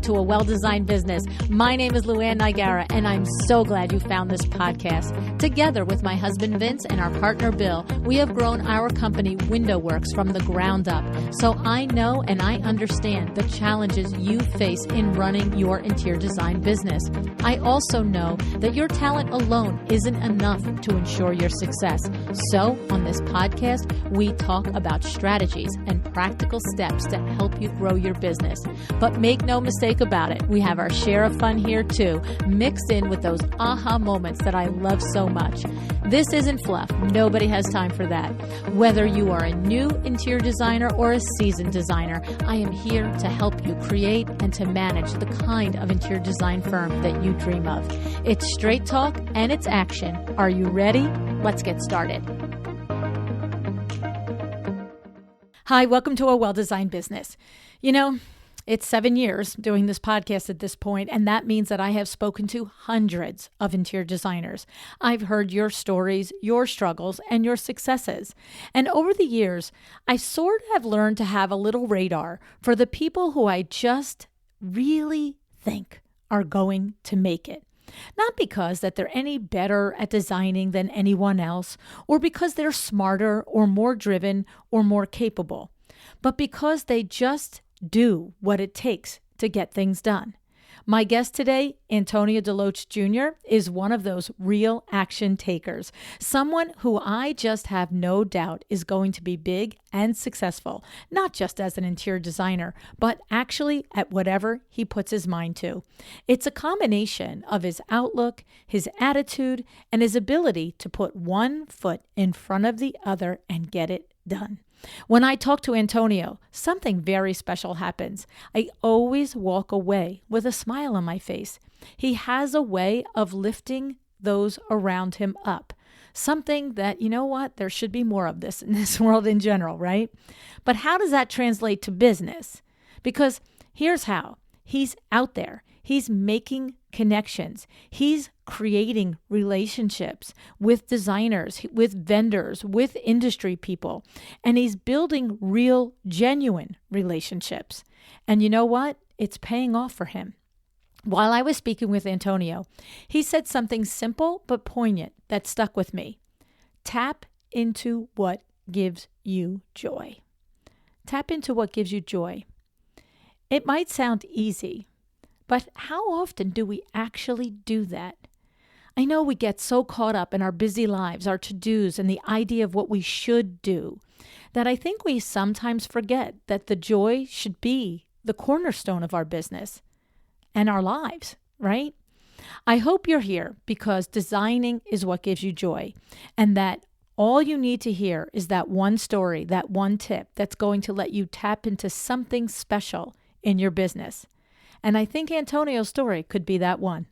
back to A Well-Designed Business. My name is LuAnn and I'm so glad you found this podcast. Together with my husband Vince and our partner Bill, we have grown our company WindowWorks from the ground up. So I know and I understand the challenges you face in running your interior design business. I also know that your talent alone isn't enough to ensure your success. So on this podcast, we talk about strategies and practical steps to help you grow your business. But make no mistake about it, we have our share of fun here too, mixed in with those aha moments that I love so much. This isn't fluff. Nobody has time for that. Whether you are a new interior designer or a seasoned designer, I am here to help you create and to manage the kind of interior design firm that you dream of. It's straight talk and it's action. Are you ready? Let's get started. Hi, welcome to A Well-Designed Business. You know, it's 7 years doing this podcast at this point, and that means that I have spoken to hundreds of interior designers. I've heard your stories, your struggles, and your successes. And over the years, I sort of have learned to have a little radar for the people who I just really think are going to make it. Not because that they're any better at designing than anyone else, or because they're smarter or more driven or more capable, but because they just do what it takes to get things done. My guest today, Antonio Deloatch Jr., is one of those real action takers, someone who I just have no doubt is going to be big and successful, not just as an interior designer, but actually at whatever he puts his mind to. It's a combination of his outlook, his attitude, and his ability to put one foot in front of the other and get it done. When I talk to Antonio, something very special happens. I always walk away with a smile on my face. He has a way of lifting those around him up. Something that, you know what, there should be more of this in this world in general, right? But how does that translate to business? Because here's how. He's out there. He's making connections. He's creating relationships with designers, with vendors, with industry people. And he's building real, genuine relationships. And you know what? It's paying off for him. While I was speaking with Antonio, he said something simple but poignant that stuck with me. Tap into what gives you joy. Tap into what gives you joy. It might sound easy, but how often do we actually do that? I know we get so caught up in our busy lives, our to-dos, and the idea of what we should do, that I think we sometimes forget that the joy should be the cornerstone of our business and our lives, right? I hope you're here because designing is what gives you joy, and that all you need to hear is that one story, that one tip that's going to let you tap into something special in your business. And I think Antonio's story could be that one.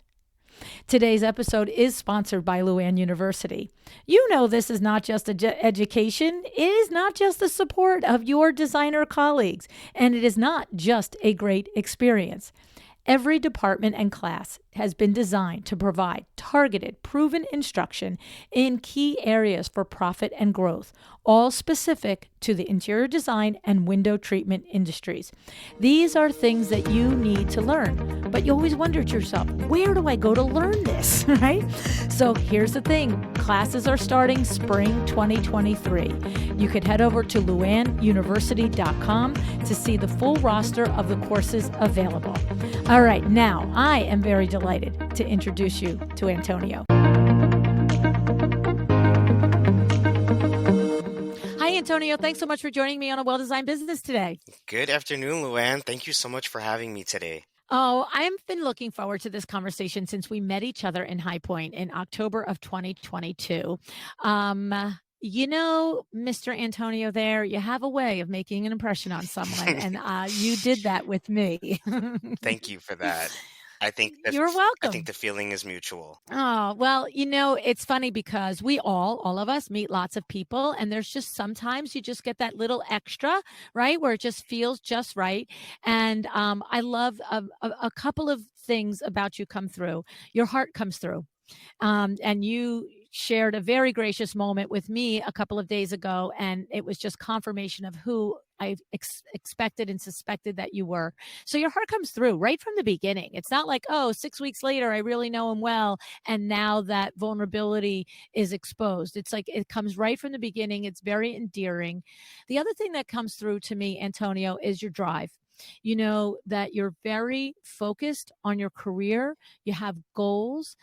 Today's episode is sponsored by LuAnn University. You know this is not just education. It is not just the support of your designer colleagues. And it is not just a great experience. Every department and class has been designed to provide targeted, proven instruction in key areas for profit and growth, all specific to the interior design and window treatment industries. These are things that you need to learn, but you always wonder to yourself, where do I go to learn this, right? So here's the thing. Classes are starting spring 2023. You could head over to LuAnnUniversity.com to see the full roster of the courses available. All right, now I am very delighted to introduce you to Antonio. Hi, Antonio. Thanks so much for joining me on A Well-Designed Business today. Good afternoon, LuAnn. Thank you so much for having me today. Oh, I've been looking forward to this conversation since we met each other in High Point in October of 2022. You know, Mr. Antonio there, you have a way of making an impression on someone, and you did that with me. Thank you for that. You're welcome. I think the feeling is mutual. Oh, well, you know, it's funny because we all of us meet lots of people, and there's just sometimes you just get that little extra, right? Where it just feels just right. And I love a couple of things about you come through. Your heart comes through. And you shared a very gracious moment with me a couple of days ago, and it was just confirmation of who expected and suspected that you were. So your heart comes through right from the beginning. It's not like, oh, 6 weeks later, I really know him well, and now that vulnerability is exposed. It's like it comes right from the beginning. It's very endearing. The other thing that comes through to me, Antonio, is your drive. You know that you're very focused on your career. You have goals.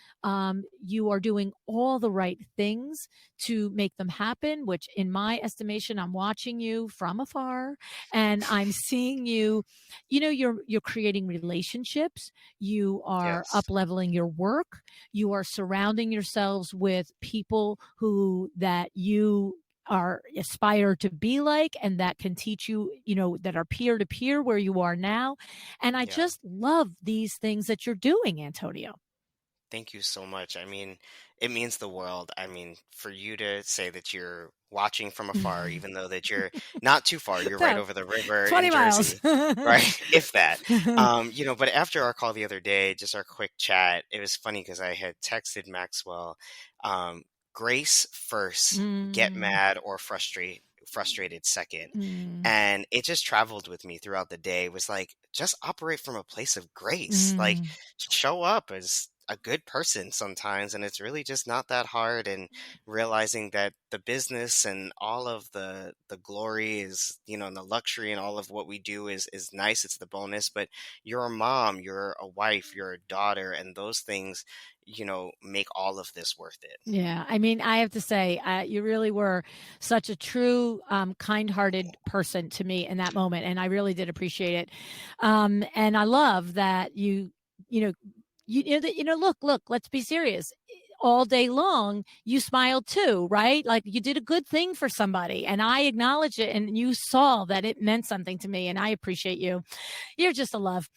You are doing all the right things to make them happen, which in my estimation, I'm watching you from afar and I'm seeing you, you're creating relationships. You are Yes. up leveling your work. You are surrounding yourselves with people who that you are aspire to be like and that can teach you, that are peer to peer where you are now. And I Yeah. just love these things that you're doing, Antonio. Thank you so much. I mean, it means the world. I mean, for you to say that you're watching from afar, even though that you're not too far, you're right So, over the river 20 in miles. Jersey, right? If that. But after our call the other day, just our quick chat, it was funny because I had texted Maxwell, um, grace first, get Mm, mad or frustrated second. mm, And it just traveled with me throughout the day. It was like, just operate from a place of grace. Like, mm. show up as a good person sometimes, and it's really just not that hard. And realizing that the business and all of the glory is, and the luxury and all of what we do is nice. It's the bonus, but you're a mom, you're a wife, you're a daughter, and those things, make all of this worth it. Yeah, I mean, I have to say, you really were such a true, kind-hearted person to me in that moment, and I really did appreciate it. And I love that you know, look, let's be serious. All day long, you smiled too, right? Like you did a good thing for somebody, and I acknowledge it, and you saw that it meant something to me, and I appreciate you. You're just a love.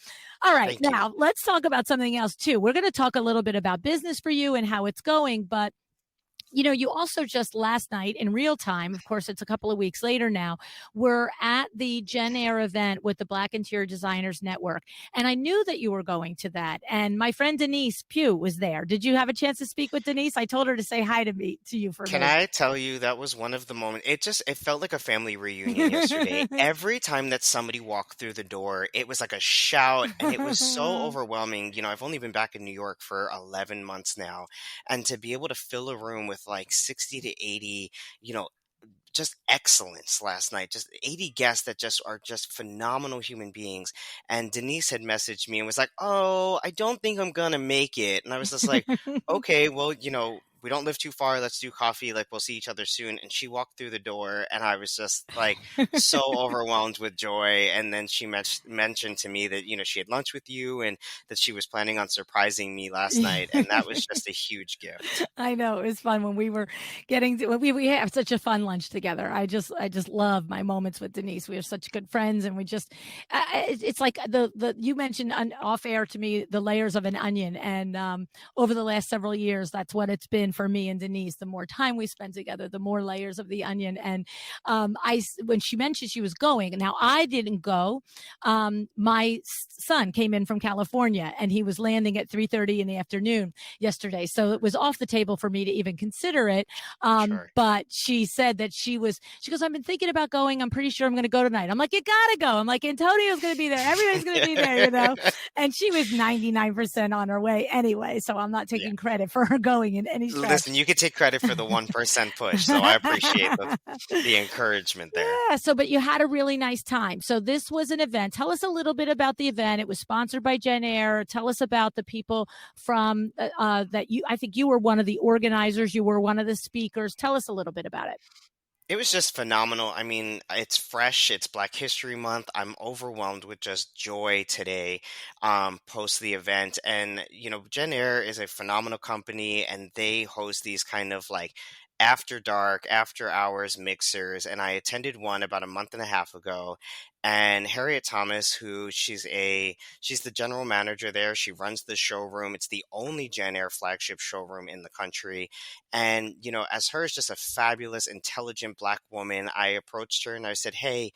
All right. Thank you. Now let's talk about something else too. We're going to talk a little bit about business for you and how it's going, but you also just last night in real time, of course, it's a couple of weeks later now, were at the Jen Air event with the Black Interior Designers Network. And I knew that you were going to that. And my friend Denise Pugh was there. Did you have a chance to speak with Denise? I told her to say hi to you for Can me. I tell you that was one of the moments, it felt like a family reunion yesterday. Every time that somebody walked through the door, it was like a shout, and it was so overwhelming. I've only been back in New York for 11 months now, and to be able to fill a room with like 60 to 80, you know, just excellence last night. Just 80 guests that just are just phenomenal human beings. And Denise had messaged me and was like, "Oh, I don't think I'm gonna make it." And I was just like, "Okay, well, we don't live too far. Let's do coffee. Like, we'll see each other soon." And she walked through the door, and I was just like so overwhelmed with joy. And then she mentioned to me that she had lunch with you and that she was planning on surprising me last night, and that was just a huge gift. I know it was fun when we were we have such a fun lunch together. I just love my moments with Denise. We are such good friends, and we just it's like the you mentioned off air to me the layers of an onion, and over the last several years, that's what it's been for me and Denise. The more time we spend together, the more layers of the onion. And when she mentioned she was going, now I didn't go. My son came in from California, and he was landing at 3:30 in the afternoon yesterday. So it was off the table for me to even consider it. Sure. But she said that she goes, I've been thinking about going. I'm pretty sure I'm going to go tonight. I'm like, you got to go. I'm like, Antonio's going to be there. Everybody's going to be there. And she was 99% on her way anyway. So I'm not Yeah. taking credit for her going in any Listen, stretch. you could take credit for the 1% push, so I appreciate the encouragement there. Yeah. So, but you had a really nice time. So this was an event. Tell us a little bit about the event. It was sponsored by Jen Air. Tell us about the people from I think you were one of the organizers. You were one of the speakers. Tell us a little bit about it. It was just phenomenal. I mean, it's fresh. It's Black History Month. I'm overwhelmed with just joy today, post the event. And, Jen Air is a phenomenal company, and they host these kind of like after dark, after hours mixers. And I attended one about a month and a half ago. And Harriet Thomas, she's the general manager there. She runs the showroom. It's the only Jen Air flagship showroom in the country. And, as her is just a fabulous, intelligent Black woman, I approached her and I said, "Hey,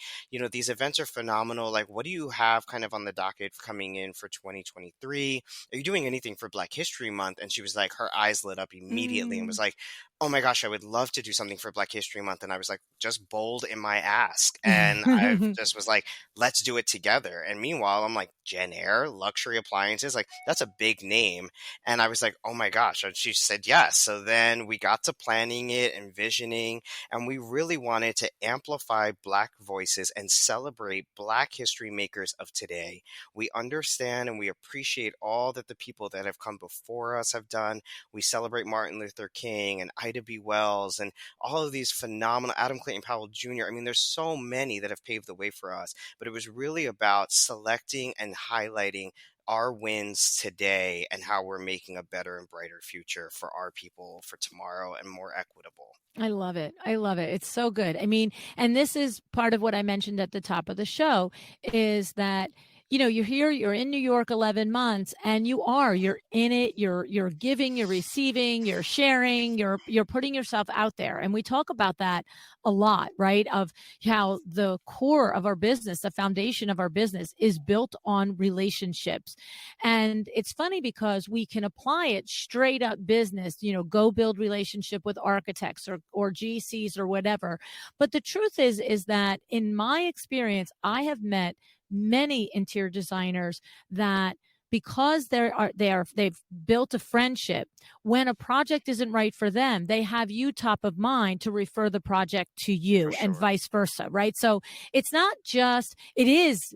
these events are phenomenal. Like, what do you have kind of on the docket coming in for 2023? Are you doing anything for Black History Month?" And she was like, her eyes lit up immediately and Mm. was like, "Oh my gosh, I would love to do something for Black History Month. And I was like, just bold in my ask. And I just was like, let's do it together. And meanwhile, I'm like, Jen Air, luxury appliances, like that's a big name. And I was like, oh my gosh. And she said yes. So then we got to planning it and visioning, and we really wanted to amplify Black voices and celebrate Black history makers of today. We understand and we appreciate all that the people that have come before us have done. We celebrate Martin Luther King and Ida B. Wells and all of these phenomenal, Adam Clayton Powell Jr. I mean, there's so many that have paved the way for us, but it was really about selecting and highlighting our wins today and how we're making a better and brighter future for our people for tomorrow and more equitable. I love it. I love it. It's so good. I mean, and this is part of what I mentioned at the top of the show is that you're here, you're in New York 11 months and you're in it, you're giving, you're receiving, you're sharing, you're putting yourself out there. And we talk about that a lot, right? Of how the core of our business, the foundation of our business is built on relationships. And it's funny because we can apply it straight up business, go build relationship with architects or GCs or whatever. But the truth is that in my experience, I have met many interior designers that because they've built a friendship, when a project isn't right for them, they have you top of mind to refer the project to you For and sure. vice versa, right? So it is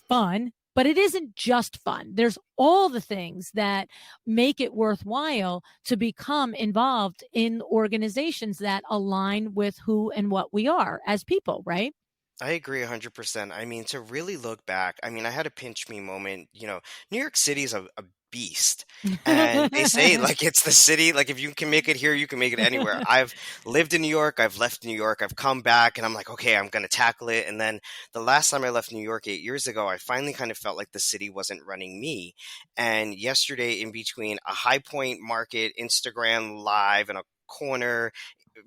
fun, but it isn't just fun. There's all the things that make it worthwhile to become involved in organizations that align with who and what we are as people, right? I agree 100%. I mean, to really look back, I mean, I had a pinch me moment. New York City is a beast. And they say, like, it's the city. Like, if you can make it here, you can make it anywhere. I've lived in New York. I've left New York. I've come back and I'm like, okay, I'm going to tackle it. And then the last time I left New York 8 years ago, I finally kind of felt like the city wasn't running me. And yesterday, in between a High Point Market Instagram live and a corner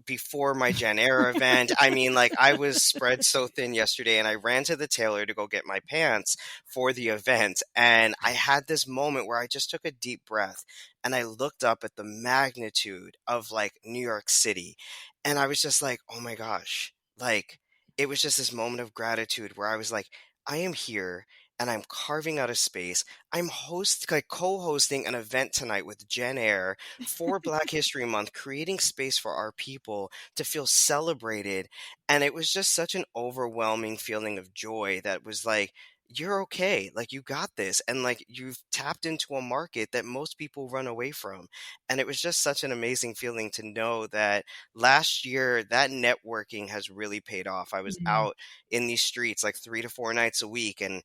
before my Jen Air event. I mean, like I was spread so thin yesterday and I ran to the tailor to go get my pants for the event. And I had this moment where I just took a deep breath and I looked up at the magnitude of like New York City. And I was just like, oh my gosh, like it was just this moment of gratitude where I was like, I am here and I'm carving out a space. I'm co-hosting an event tonight with Jen Air for Black History Month, creating space for our people to feel celebrated. And it was just such an overwhelming feeling of joy that was like, you're okay. Like, you got this. And like, you've tapped into a market that most people run away from. And it was just such an amazing feeling to know that last year, that networking has really paid off. I was Mm. out in these streets like 3 to 4 nights a week. And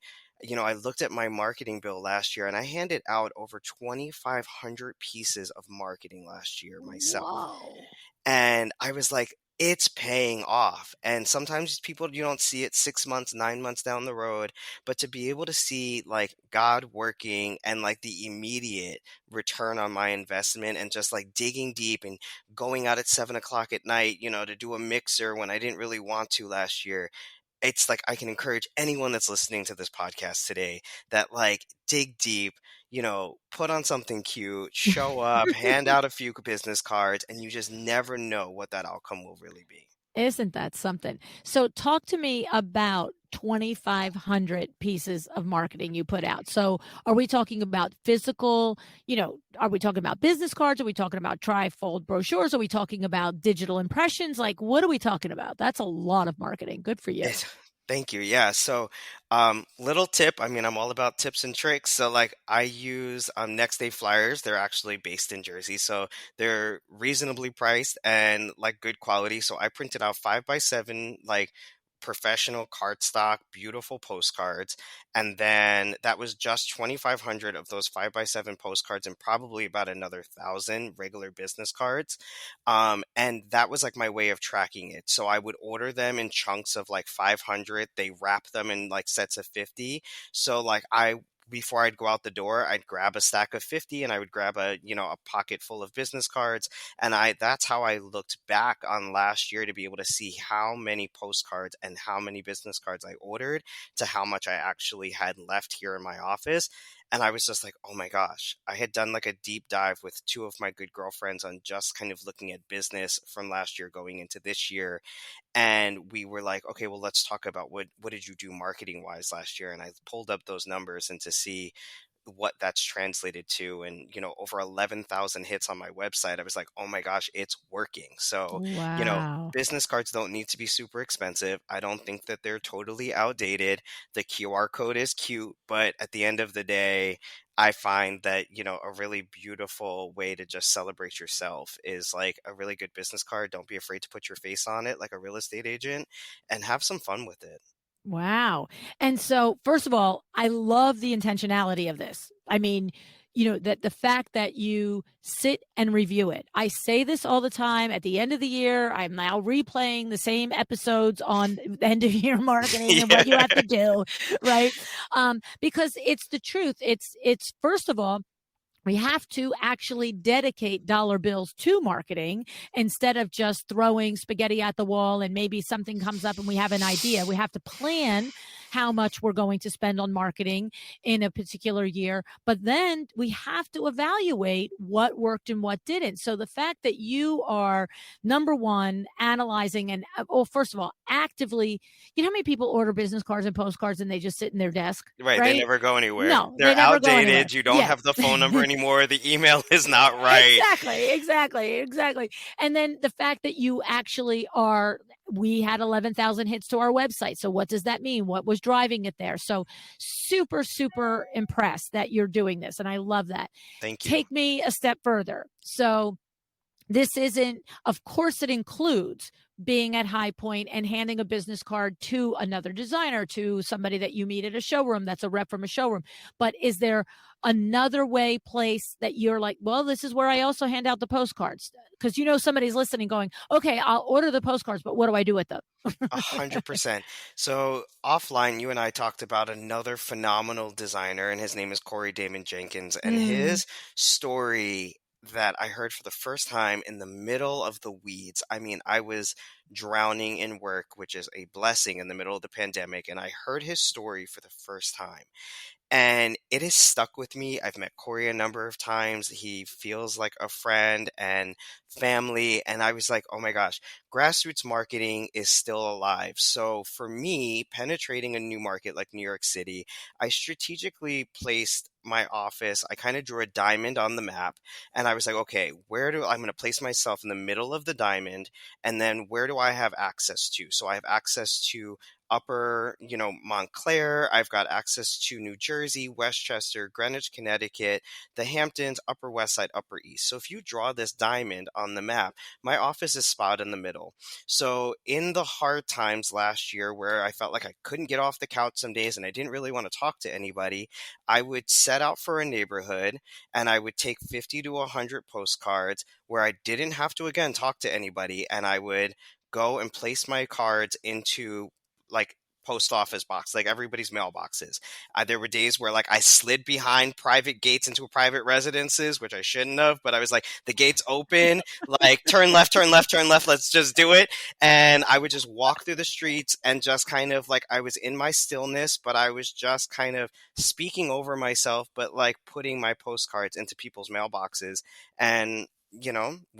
I looked at my marketing bill last year and I handed out over 2,500 pieces of marketing last year myself. Whoa. And I was like, it's paying off. And sometimes people, you don't see it 6 months, 9 months down the road, but to be able to see like God working and like the immediate return on my investment and just like digging deep and going out at 7 o'clock at night, to do a mixer when I didn't really want to last year. It's like I can encourage anyone that's listening to this podcast today that like dig deep, put on something cute, show up, hand out a few business cards, and you just never know what that outcome will really be. Isn't that something? So talk to me about 2,500 pieces of marketing you put out. So are we talking about physical, are we talking about business cards? Are we talking about trifold brochures? Are we talking about digital impressions? Like, what are we talking about? That's a lot of marketing. Good for you. It's, thank you. Yeah. So, little tip. I mean, I'm all about tips and tricks. So, like, I use Next Day Flyers. They're actually based in Jersey, so they're reasonably priced and like good quality. So, I printed out 5x7 like professional cardstock, beautiful postcards, and then that was just 2,500 of those 5x7 postcards, and probably about another 1,000 regular business cards. And that was like my way of tracking it. So I would order them in chunks of like 500. They wrap them in like sets of 50. So like before I'd go out the door, I'd grab a stack of 50 and I would grab a pocket full of business cards. And that's how I looked back on last year to be able to see how many postcards and how many business cards I ordered to how much I actually had left here in my office. And I was just like, oh my gosh, I had done like a deep dive with two of my good girlfriends on just kind of looking at business from last year going into this year. And we were like, okay, well, let's talk about what did you do marketing wise last year? And I pulled up those numbers and to see what that's translated to, and over 11,000 hits on my website. I was like, oh my gosh, it's working. So Wow. business cards don't need to be super expensive. I don't think that they're totally outdated. The QR code is cute, but at the end of the day, I find that a really beautiful way to just celebrate yourself is like a really good business card. Don't be afraid to put your face on it like a real estate agent, and have some fun with it. Wow. And so, first of all, I love the intentionality of this. I mean, that the fact that you sit and review it. I say this all the time at the end of the year. I'm now replaying the same episodes on the end of year marketing and what you have to do, right? Because it's the truth. It's first of all, we have to actually dedicate dollar bills to marketing instead of just throwing spaghetti at the wall and maybe something comes up and we have an idea. We have to plan how much we're going to spend on marketing in a particular year, but then we have to evaluate what worked and what didn't. So the fact that you are, number one, analyzing and, well, first of all, actively, how many people order business cards and postcards and they just sit in their desk? Right, they never go anywhere. No, They're they never go anywhere. outdated. You don't Yeah. have the phone number anymore. The email is not right. Exactly. And then the fact that you actually we had 11,000 hits to our website. So what does that mean? What was driving it there? So super, super impressed that you're doing this. And I love that. Thank you. Take me a step further. So this isn't, of course, it includes being at High Point and handing a business card to another designer, to somebody that you meet at a showroom that's a rep from a showroom. But is there another place that you're like, well, this is where I also hand out the postcards? Because somebody's listening going, okay, I'll order the postcards, but what do I do with them? 100%. So offline, you and I talked about another phenomenal designer, and his name is Corey Damon Jenkins. And his story that I heard for the first time in the middle of the weeds. I mean, I was drowning in work, which is a blessing in the middle of the pandemic. And I heard his story for the first time. And it has stuck with me. I've met Corey a number of times. He feels like a friend and family. And I was like, oh my gosh, grassroots marketing is still alive. So for me, penetrating a new market like New York City, I strategically placed my office. I kind of drew a diamond on the map, and I was like, okay, I'm going to place myself in the middle of the diamond, and then where do I have access to? So I have access to upper, Montclair. I've got access to New Jersey, Westchester, Greenwich, Connecticut, the Hamptons, Upper West Side, Upper East. So if you draw this diamond on the map, my office is spot in the middle. So in the hard times last year where I felt like I couldn't get off the couch some days and I didn't really want to talk to anybody, I would set out for a neighborhood and I would take 50 to 100 postcards where I didn't have to, again, talk to anybody, and I would go and place my cards into like post office box, like everybody's mailboxes. There were days where like I slid behind private gates into private residences, which I shouldn't have, but I was like, the gate's open, like turn left, let's just do it. And I would just walk through the streets and just kind of like, I was in my stillness, but I was just kind of speaking over myself, but like putting my postcards into people's mailboxes. And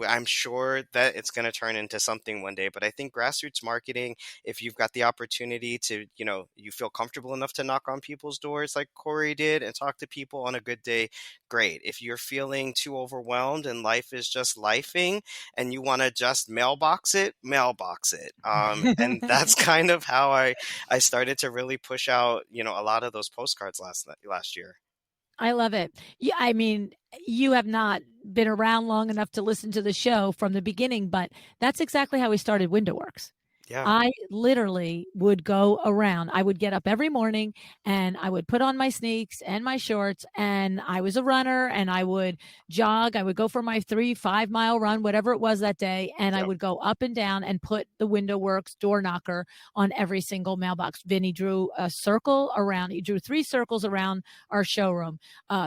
I'm sure that it's going to turn into something one day, but I think grassroots marketing, if you've got the opportunity to, you feel comfortable enough to knock on people's doors like Corey did and talk to people on a good day, great. If you're feeling too overwhelmed and life is just lifing and you want to just mailbox it. And that's kind of how I started to really push out, a lot of those postcards last year. I love it. Yeah, I mean, you have not been around long enough to listen to the show from the beginning, but that's exactly how we started WindowWorks. Yeah. I literally would go around. I would get up every morning and I would put on my sneaks and my shorts, and I was a runner, and I would jog. I would go for my 3-5 mile run, whatever it was that day. And I would go up and down and put the WindowWorks door knocker on every single mailbox. Vinny drew a circle around. He drew 3 circles around our showroom,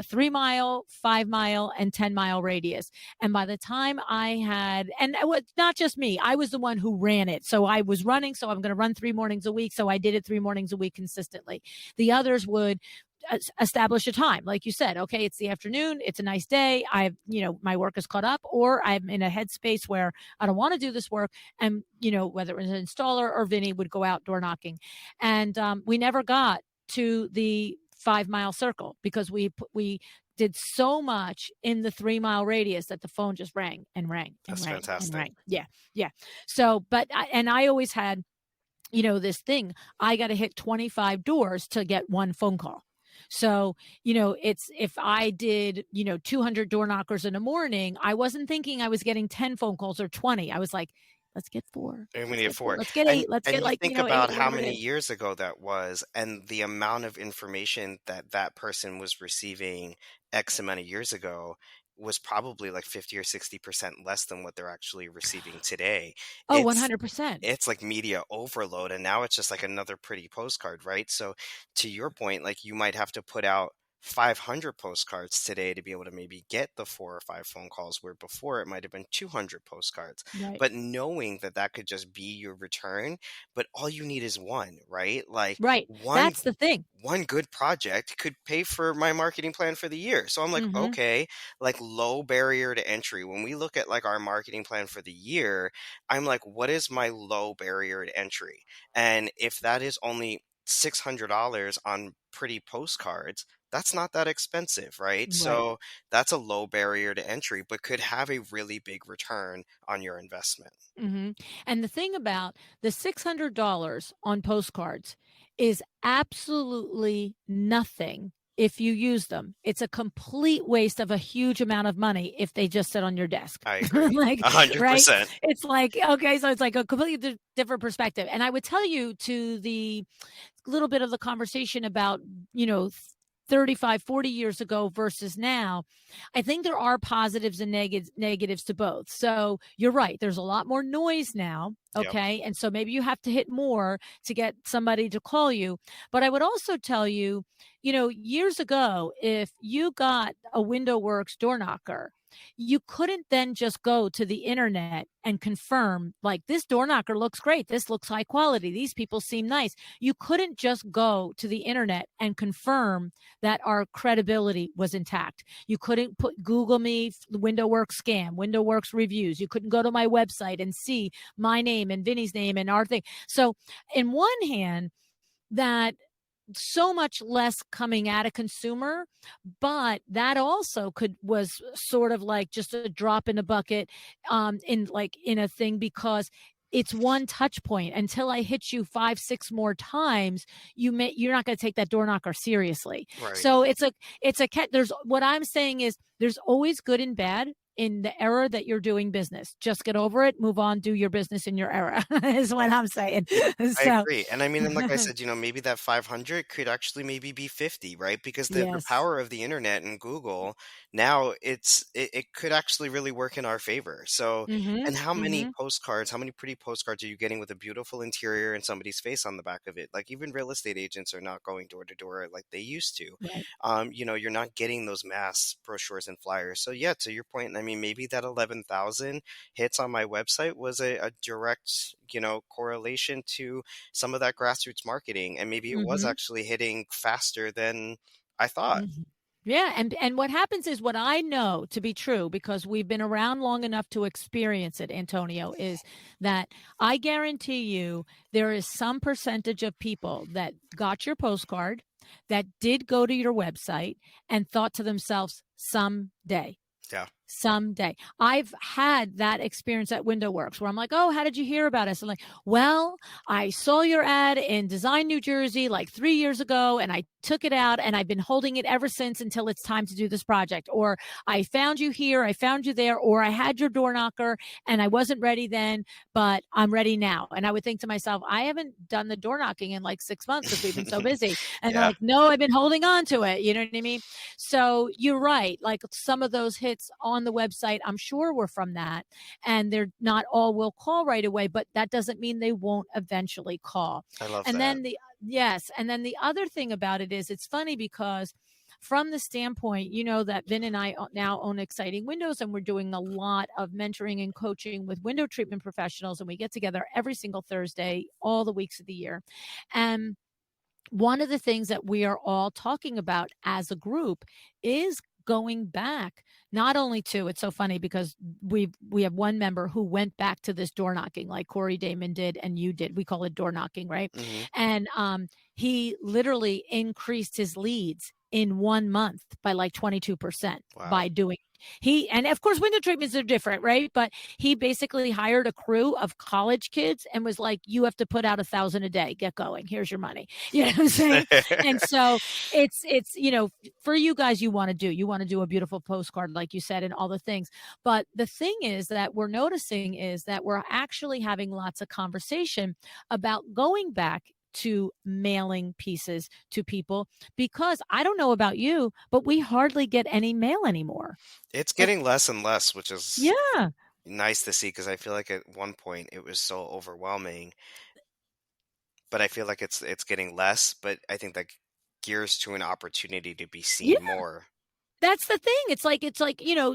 3 mile, 5 mile, and 10 mile radius. And by the time I had, and it was not just me, I was the one who ran it. So I was running, so I'm going to run 3 mornings a week. So I did it 3 mornings a week consistently. The others would establish a time, like you said. Okay, it's the afternoon, it's a nice day, I've, my work is caught up, or I'm in a headspace where I don't want to do this work. And whether it was an installer or Vinny would go out door knocking. And we never got to the 5-mile circle because we did so much in the 3-mile radius that the phone just rang and rang and That's rang and fantastic. rang. Yeah. So I always had this thing, I got to hit 25 doors to get one phone call. So, it's, if I did, 200 door knockers in the morning, I wasn't thinking I was getting 10 phone calls or 20. I was like, let's get 4. And we Let's need get 4. 4. Let's get And 8. Let's and get you like, think 8, about how whatever it many is. years ago that was, and the amount of information that that person was receiving X amount of years ago was probably like 50 or 60% less than what they're actually receiving today. Oh, It's 100%. it's like media overload, and now it's just like another pretty postcard, right? So to your point, like you might have to put out 500 postcards today to be able to maybe get the 4 or 5 phone calls, where before it might have been 200 postcards. Right. But knowing that that could just be your return, but all you need is one, right? Like Right. one That's the thing. one good project could pay for my marketing plan for the year. So I'm like, Mm-hmm. okay, like low barrier to entry. When we look at like our marketing plan for the year, I'm like, what is my low barrier to entry? And if that is only $600 on pretty postcards, that's not that expensive, right? Right. So that's a low barrier to entry, but could have a really big return on your investment. Mm-hmm. And the thing about the $600 on postcards is absolutely nothing if you use them. It's a complete waste of a huge amount of money if they just sit on your desk. I agree. Like, right? 100%. It's like, okay, so it's like a completely different perspective. And I would tell you, to the little bit of the conversation about, 35, 40 years ago versus now, I think there are positives and negatives to both. So you're right. There's a lot more noise now. Yep. Okay. And so maybe you have to hit more to get somebody to call you. But I would also tell you, years ago, if you got a Window Works door knocker, you couldn't then just go to the internet and confirm, like, this door knocker looks great. This looks high quality. These people seem nice. You couldn't just go to the internet and confirm that our credibility was intact. You couldn't put Google me Window Works scam, Window Works reviews. You couldn't go to my website and see my name and Vinny's name and our thing. So in one hand, that so much less coming at a consumer, but that also was sort of like just a drop in a bucket, in a thing, because it's one touch point. Until I hit you 5, 6 more times, you're not going to take that door knocker seriously. Right. So there's, what I'm saying is, there's always good and bad in the era that you're doing business. Just get over it, move on, do your business in your era is what I'm saying. I So agree. And I mean, and like I said, maybe that 500 could actually maybe be 50, right? Because the yes. power of the internet and Google now, it could actually really work in our favor. So, Mm-hmm. and how many Mm-hmm. postcards, how many pretty postcards are you getting with a beautiful interior and somebody's face on the back of it? Like even real estate agents are not going door to door like they used to. Right. You're not getting those mass brochures and flyers. So yeah, to your point, I mean, maybe that 11,000 hits on my website was a direct, correlation to some of that grassroots marketing. And maybe it was Mm-hmm. actually hitting faster than I thought. Mm-hmm. Yeah, and what happens is, what I know to be true, because we've been around long enough to experience it, Antonio, is that I guarantee you there is some percentage of people that got your postcard, that did go to your website and thought to themselves, someday. Yeah. Someday. I've had that experience at Window Works where I'm like, oh, how did you hear about us? I'm like, well, I saw your ad in Design, New Jersey, like 3 years ago, and I took it out and I've been holding it ever since until it's time to do this project. Or I found you here, I found you there, or I had your door knocker and I wasn't ready then, but I'm ready now. And I would think to myself, I haven't done the door knocking in like 6 months because we've been so busy. And they're Yeah. like, no, I've been holding on to it. You know what I mean? So you're right. Like some of those hits on the website, I'm sure were from that. And they're not all will call right away, but that doesn't mean they won't eventually call. I love And that. then yes. And then the other thing about it is, it's funny because from the standpoint, that Vin and I now own Exciting Windows, and we're doing a lot of mentoring and coaching with window treatment professionals. And we get together every single Thursday, all the weeks of the year. And one of the things that we are all talking about as a group is going back not only to, it's so funny because we have one member who went back to this door knocking like Corey Damon did and you did. We call it door knocking, right? Hmm. And he literally increased his leads in 1 month by like 22% Wow. by doing and of course window treatments are different, right? But he basically hired a crew of college kids and was like, you have to put out 1,000 a day, get going, here's your money. You know what I'm saying? And so it's for you guys, you want to do a beautiful postcard like you said and all the things. But the thing is that we're noticing is that we're actually having lots of conversation about going back to mailing pieces to people, because I don't know about you, but we hardly get any mail anymore. It's Like, getting less and less, which is yeah. nice to see because I feel like at one point it was so overwhelming, but I feel like it's getting less, but I think that gears to an opportunity to be Yeah. seen more. That's the thing. It's like,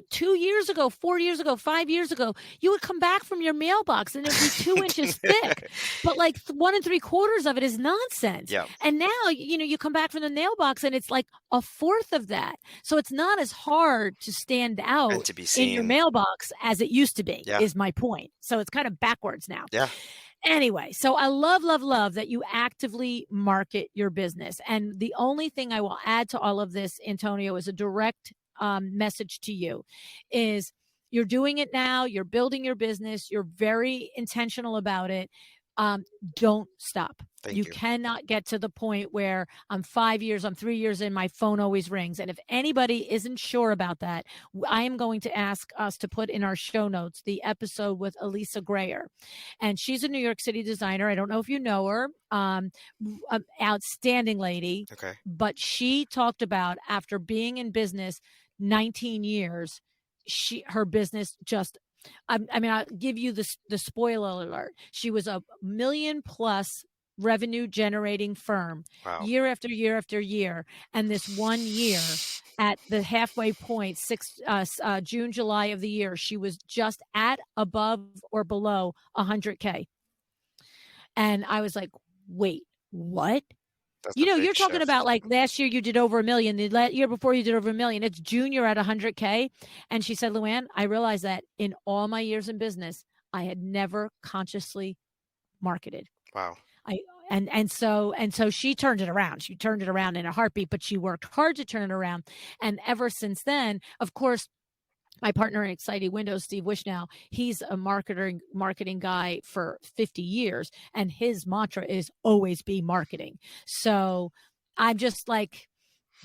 2 years ago, 4 years ago, 5 years ago, you would come back from your mailbox and it'd be 2 inches thick, but like 1 3/4 of it is nonsense. Yeah, And now, you come back from the mailbox and it's like a fourth of that. So it's not as hard to stand and out to be in your seen. mailbox as it used to be, Yeah, is my point. So it's kind of backwards now. yeah. Anyway, so I love, love, love that you actively market your business. And the only thing I will add to all of this, Antonio, is a direct message to you is you're doing it now. You're building your business. You're very intentional about it. Don't stop. Thank You you. cannot get to the point where I'm 5 years, I'm 3 years in, my phone always rings. And if anybody isn't sure about that, I am going to ask us to put in our show notes the episode with Elisa Grayer. And she's a New York City designer. I don't know if you know her. Outstanding lady. Okay. But she talked about after being in business 19 years, her business just I mean, I'll give you the spoiler alert. She was a million plus revenue generating firm Wow. year after year after year. And this one year at the halfway point, June, July of the year, she was just at above or below 100K. And I was like, wait, what? That's a big You're talking about shift. like last year you did over 1 million. The year before you did over 1 million. It's June, you're at 100K. And she said, LuAnn, I realized that in all my years in business, I had never consciously marketed. Wow. I so she turned it around. She turned it around in a heartbeat, but she worked hard to turn it around. And ever since then, of course, my partner in Exciting Windows, Steve Wishnow, he's a marketing guy for 50 years, and his mantra is always be marketing. So I'm just like,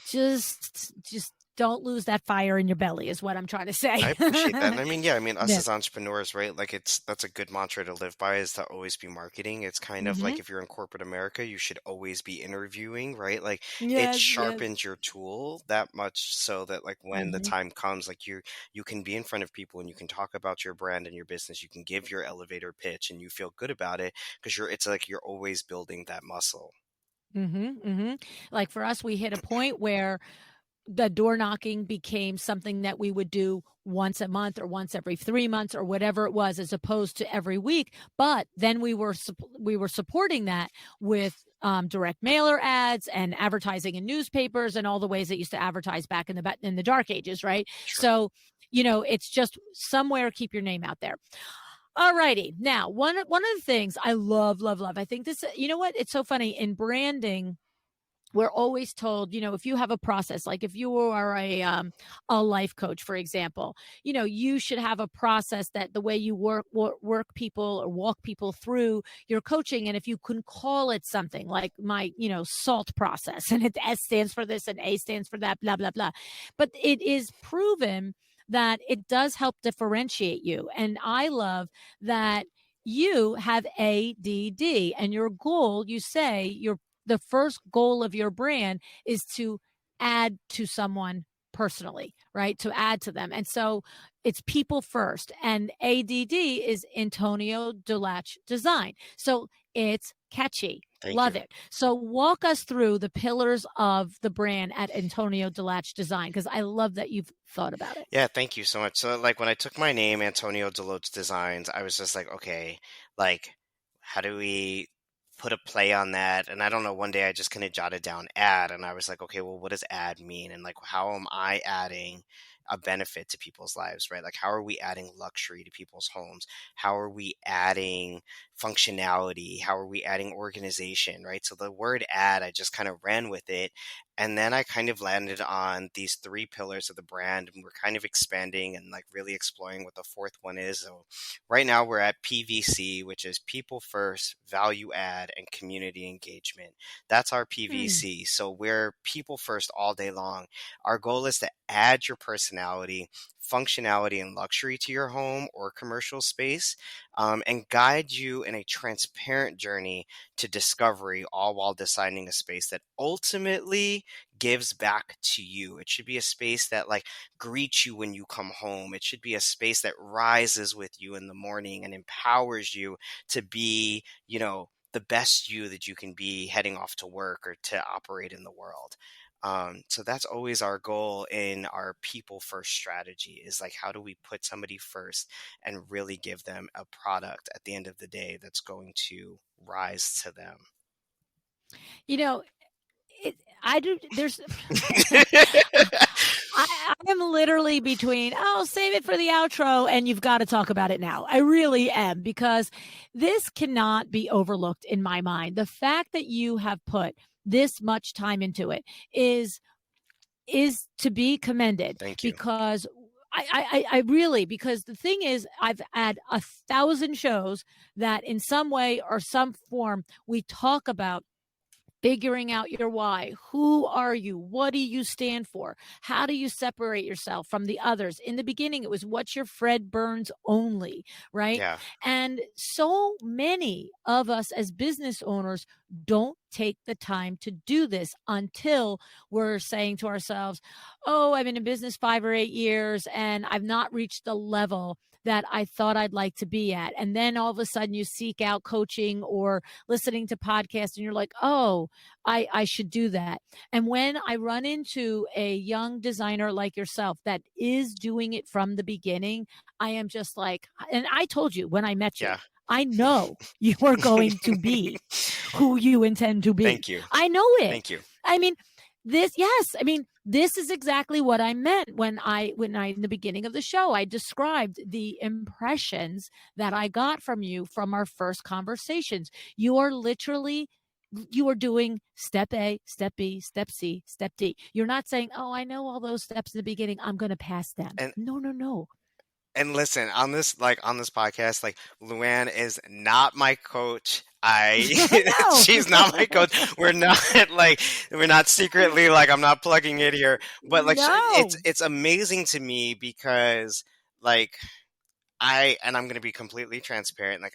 just don't lose that fire in your belly is what I'm trying to say. I appreciate that. And I mean, yeah, I mean, us Yeah. as entrepreneurs, right? Like that's a good mantra to live by is to always be marketing. It's kind of like Mm-hmm. if you're in corporate America, you should always be interviewing, right? Like it Yes, yes. sharpens your tool that much so that like when the Mm-hmm. time comes, like you can be in front of people and you can talk about your brand and your business. You can give your elevator pitch and you feel good about it because it's like you're always building that muscle. Mm-hmm. Mm-hmm. Like for us, we hit a point where the door knocking became something that we would do once a month or once every 3 months or whatever it was, as opposed to every week. But then we were supporting that with direct mailer ads and advertising in newspapers and all the ways that used to advertise back in the dark ages, right? Sure. So, it's just somewhere keep your name out there. All righty. Now, one of the things I love, love, love. I think this. You know what? It's so funny in branding. We're always told, if you have a process, like if you are a life coach, for example, you should have a process that the way you work people or walk people through your coaching. And if you can call it something like my, SALT process, and S stands for this and A stands for that, blah, blah, blah. But it is proven that it does help differentiate you. And I love that you have ADD, and your goal, you say the first goal of your brand is to add to someone personally, right? To add to them. And so it's people first. And ADD is Antonio Deloatch Design. So it's catchy. Thank Love you. it. So walk us through the pillars of the brand at Antonio Deloatch Design, because I love that you've thought about it. Yeah, thank you so much. So, like, when I took my name, Antonio Deloatch Designs, I was just like, okay, like, how do we put a play on that? And I don't know, one day I just kind of jotted down ad, and I was like, okay, well, what does ad mean? And like, how am I adding a benefit to people's lives, right? Like, how are we adding luxury to people's homes? How are we adding functionality? How are we adding organization, right? So the word ad, I just kind of ran with it. And then I kind of landed on these three pillars of the brand, and we're kind of expanding and like really exploring what the fourth one is. So right now we're at PVC, which is people first, value add, and community engagement. That's our Hmm. PVC. So we're people first all day long. Our goal is to add your personality, functionality, and luxury to your home or commercial space, and guide you in a transparent journey to discovery, all while designing a space that ultimately gives back to you. It should be a space that like greets you when you come home. It should be a space that rises with you in the morning and empowers you to be, the best you that you can be heading off to work or to operate in the world. So that's always our goal in our people first strategy, is like, how do we put somebody first and really give them a product at the end of the day that's going to rise to them. You know, I do. There's, I am literally between, oh, save it for the outro, and you've got to talk about it now. I really am, because this cannot be overlooked in my mind. The fact that you have put this much time into it is to be commended, Thank you. because I really, because the thing is, I've had 1,000 shows that in some way or some form we talk about figuring out your why. Who are you? What do you stand for? How do you separate yourself from the others? In the beginning, it was what's your Fred Burns only, right? Yeah. And so many of us as business owners don't take the time to do this until we're saying to ourselves, oh, I've been in business 5 or 8 years and I've not reached the level that I thought I'd like to be at. And then all of a sudden you seek out coaching or listening to podcasts and you're like, oh, I should do that. And when I run into a young designer like yourself that is doing it from the beginning, I am just like, and I told you when I met you, Yeah. I know you are going to be who you intend to be. Thank you. I know it. Thank you. I mean, this is exactly what I meant when I in the beginning of the show I described the impressions that I got from you from our first conversations. You are literally, you are doing step A, step B, step C, step D. You're not saying, "Oh, I know all those steps in the beginning. I'm going to pass them." And No, no, no. and listen, on this podcast, like, LuAnn is not my coach. I No. she's not my coach. We're not like we're not secretly like I'm not plugging it here, but like it's No. it's amazing to me because like I'm going to be completely transparent. Like,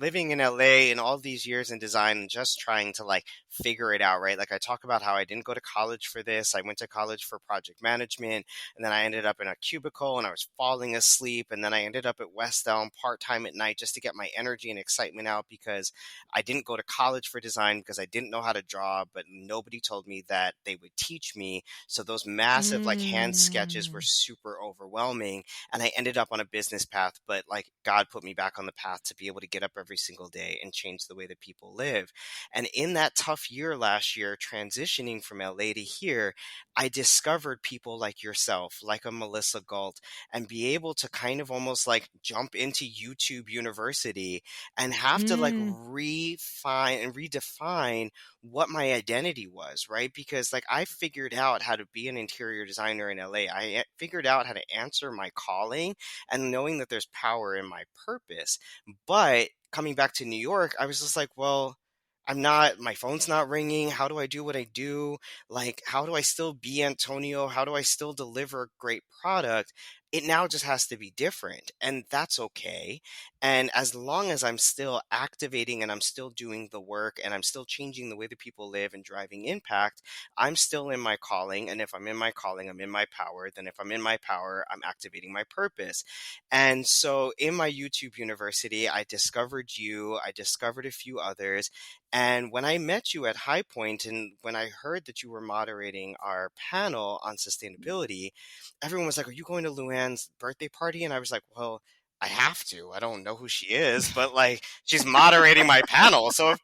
living in LA and all these years in design and just trying to like figure it out, right? Like, I talk about how I didn't go to college for this. I went to college for project management, and then I ended up in a cubicle and I was falling asleep. And then I ended up at West Elm part time at night just to get my energy and excitement out, because I didn't go to college for design because I didn't know how to draw, but nobody told me that they would teach me. So those massive like hand sketches were Mm. super overwhelming, and I ended up on a business path, but like God put me back on the path to be able to get up every single day and change the way that people live. And in that tough year last year, transitioning from LA to here, I discovered people like yourself, like a Melissa Galt, and be able to kind of almost like jump into YouTube University and have to like Mm. refine and redefine what my identity was, right? Because like I figured out how to be an interior designer in LA. I figured out how to answer my calling and knowing that there's power in my purpose. But coming back to New York, I was just like, well, my phone's not ringing. How do I do what I do? Like, how do I still be Antonio? How do I still deliver a great product? it now just has to be different, and that's okay. And as long as I'm still activating and I'm still doing the work and I'm still changing the way that people live and driving impact, I'm still in my calling. And if I'm in my calling, I'm in my power. Then if I'm in my power, I'm activating my purpose. And so in my YouTube university, I discovered you, I discovered a few others. And when I met you at High Point and when I heard that you were moderating our panel on sustainability, everyone was like, "Are you going to LuAnn's birthday party?" And I was like, "Well, I have to. I don't know who she is, but like she's moderating my panel. So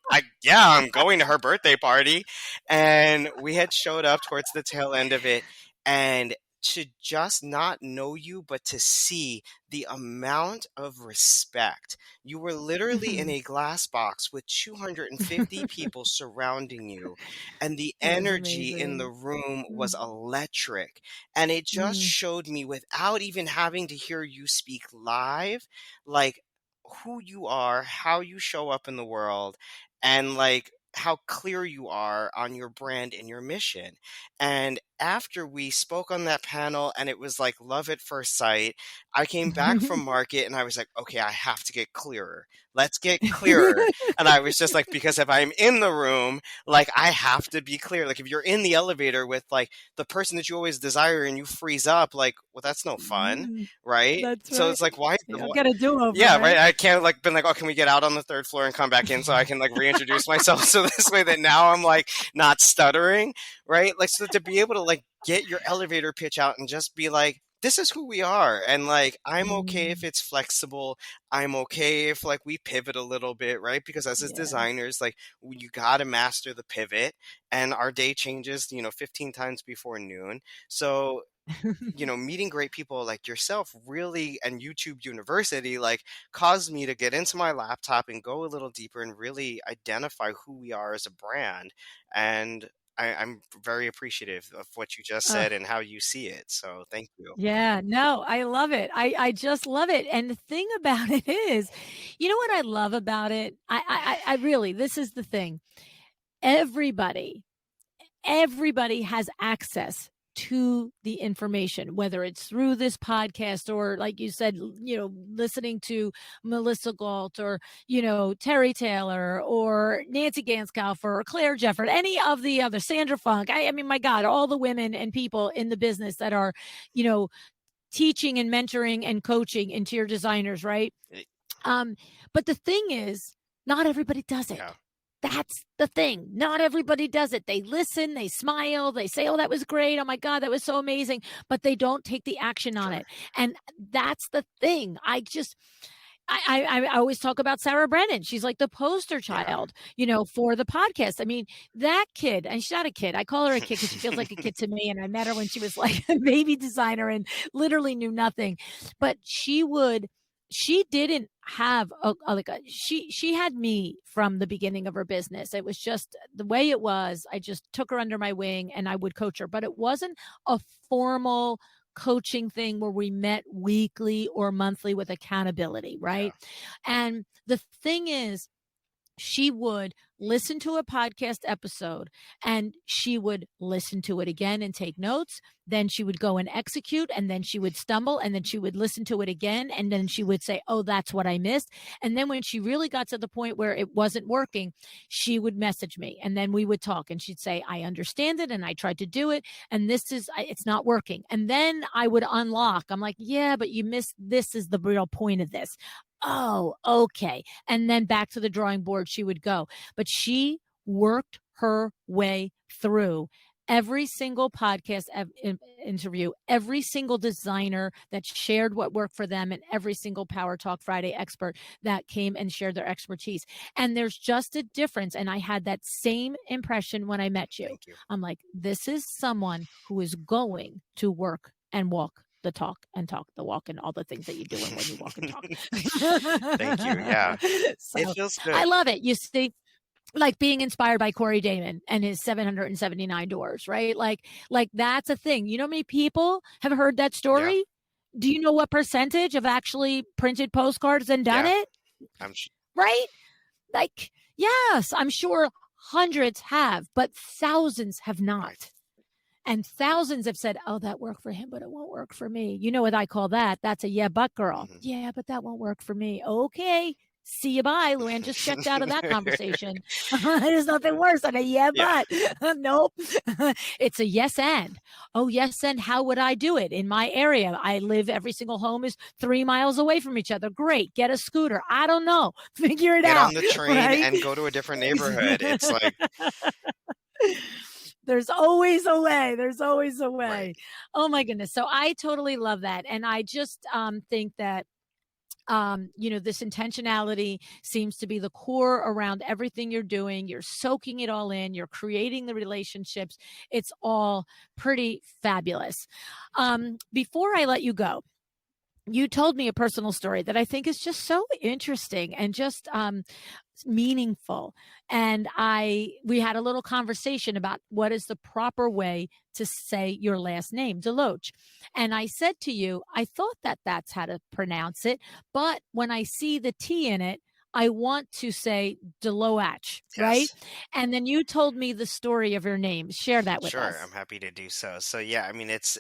yeah, I'm going to her birthday party." And we had showed up towards the tail end of it, and to just not know you, but to see the amount of respect. You were literally in Mhm. a glass box with 250 people surrounding you, and the It was energy in the amazing. room was Mm. electric. And it just Mm. showed me, without even having to hear you speak live, like who you are, how you show up in the world, and like how clear you are on your brand and your mission. And after we spoke on that panel and it was like love at first sight, I came back from market and I was like, okay, I have to get clearer. Let's get clearer. And I was just like, because if I'm in the room, like I have to be clear. Like if you're in the elevator with like the person that you always desire and you freeze up, like, well, that's no fun, Mm. right? That's So right. it's like, why? You don't get a do-over, Yeah, right. right? I can't like been like, oh, can we get out on the third floor and come back in so I can like reintroduce myself so this way that now I'm like not stuttering, right? Like so to be able to like get your elevator pitch out and just be like, this is who we are, and like I'm okay if Mm. it's flexible. I'm okay if like we pivot a little bit, right? Because as Yeah. designers, like you got to master the pivot, and our day changes, 15 times before noon. So meeting great people like yourself really, and YouTube University, like caused me to get into my laptop and go a little deeper and really identify who we are as a brand. And I'm very appreciative of what you just Ugh. said and how you see it. So thank you. Yeah, no, I love it. I just love it. And the thing about it is, you know what I love about it? I really, this is the thing. Everybody, everybody has access to the information, whether it's through this podcast or, like you said, listening to Melissa Galt or, Terry Taylor or Nancy Ganskaufer or Claire Jefford, any of the other, Sandra Funk. I mean, my God, all the women and people in the business that are, you know, teaching and mentoring and coaching interior designers, right? Eh, Um, but the thing is, not everybody does Yeah, it. That's the thing. Not everybody does it. They listen, they smile, they say, "Oh, that was great. Oh my God, that was so amazing," but they don't take the action on sure. it. And that's the thing. I always talk about Sarah Brennan. She's like the poster Yeah. child, for the podcast. I mean, that kid, and she's not a kid. I call her a kid because she feels like a kid to me. And I met her when she was like a baby designer and literally knew nothing. But she didn't have she had me from the beginning of her business. It was just the way it was. I just took her under my wing and I would coach her, but it wasn't a formal coaching thing where we met weekly or monthly with accountability, Yeah. right? And the thing is, she would listen to a podcast episode and she would listen to it again and take notes. Then she would go and execute, and then she would stumble, and then she would listen to it again. And then she would say, "Oh, that's what I missed." And then when she really got to the point where it wasn't working, she would message me and then we would talk and she'd say, "I understand it and I tried to do it. And it's not working." And then I would unlock. I'm like, "Yeah, but you missed. This is the real point of this." "Oh, okay." And then back to the drawing board she would go. But she worked her way through every single podcast interview, every single designer that shared what worked for them, and every single Power Talk Friday expert that came and shared their expertise. And there's just a difference. And I had that same impression when I met you. Thank you. I'm like, this is someone who is going to work and walk the talk and talk the walk and all the things that you're doing when you walk and talk. Thank you. Yeah. It So feels I good. love it. You see, like being inspired by Corey Damon and his 779 doors, right? Like that's a thing. You know how many people have heard that Yeah. story? Do you know what percentage have actually printed postcards and done Yeah. it? I'm sh- Right? Like, yes, I'm sure hundreds have, but thousands have I not. And thousands have said, oh, that worked for him, but it won't work for me. You know what I call that? That's a yeah, but girl. Mhm. Yeah, but that won't work for me. Okay. See you bye. LuAnn just checked out of that conversation. There's nothing worse than a yeah, Yeah, but nope. It's a yes and. Oh, yes, and how would I do it in my area? I live, every single home is 3 miles away from each other. Great. Get a scooter. I don't know. Figure it get on out. the train Right. and go to a different neighborhood. It's like, There's always a way. There's always a right. way. Oh my goodness. So I totally love that. And I just think that this intentionality seems to be the core around everything you're doing. You're soaking it all in, you're creating the relationships. It's all pretty fabulous. Before I let you go, you told me a personal story that I think is just so interesting and just meaningful. And we had a little conversation about what is the proper way to say your last name, Deloatch. And I said to you, I thought that that's how to pronounce it, but when I see the T in it, I want to say Deloatch, right? Yes. And then you told me the story of your name. Share that with Sure, us. I'm happy to do so. So yeah, I mean it's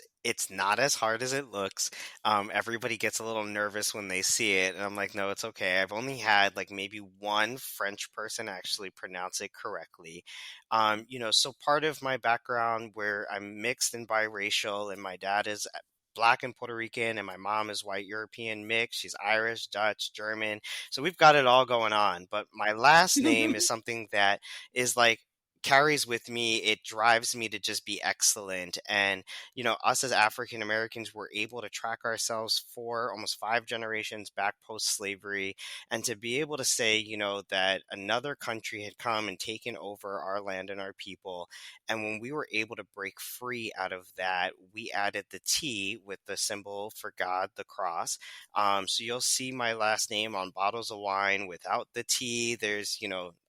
not as hard as it looks. Everybody gets a little nervous when they see it, and I'm like, no, it's okay. I've only had like maybe one French person actually pronounce it correctly. So part of my background where I'm mixed and biracial, and my dad is Black and Puerto Rican, and my mom is white European mix. She's Irish, Dutch, German. So we've got it all going on. But my last name is something that is like carries with me. It drives me to just be excellent. And us as African Americans were able to track ourselves for almost 5 generations back post slavery, and to be able to say that another country had come and taken over our land and our people. And when we were able to break free out of that, we added the T with the symbol for God, the cross. So you'll see my last name on bottles of wine without the T. There's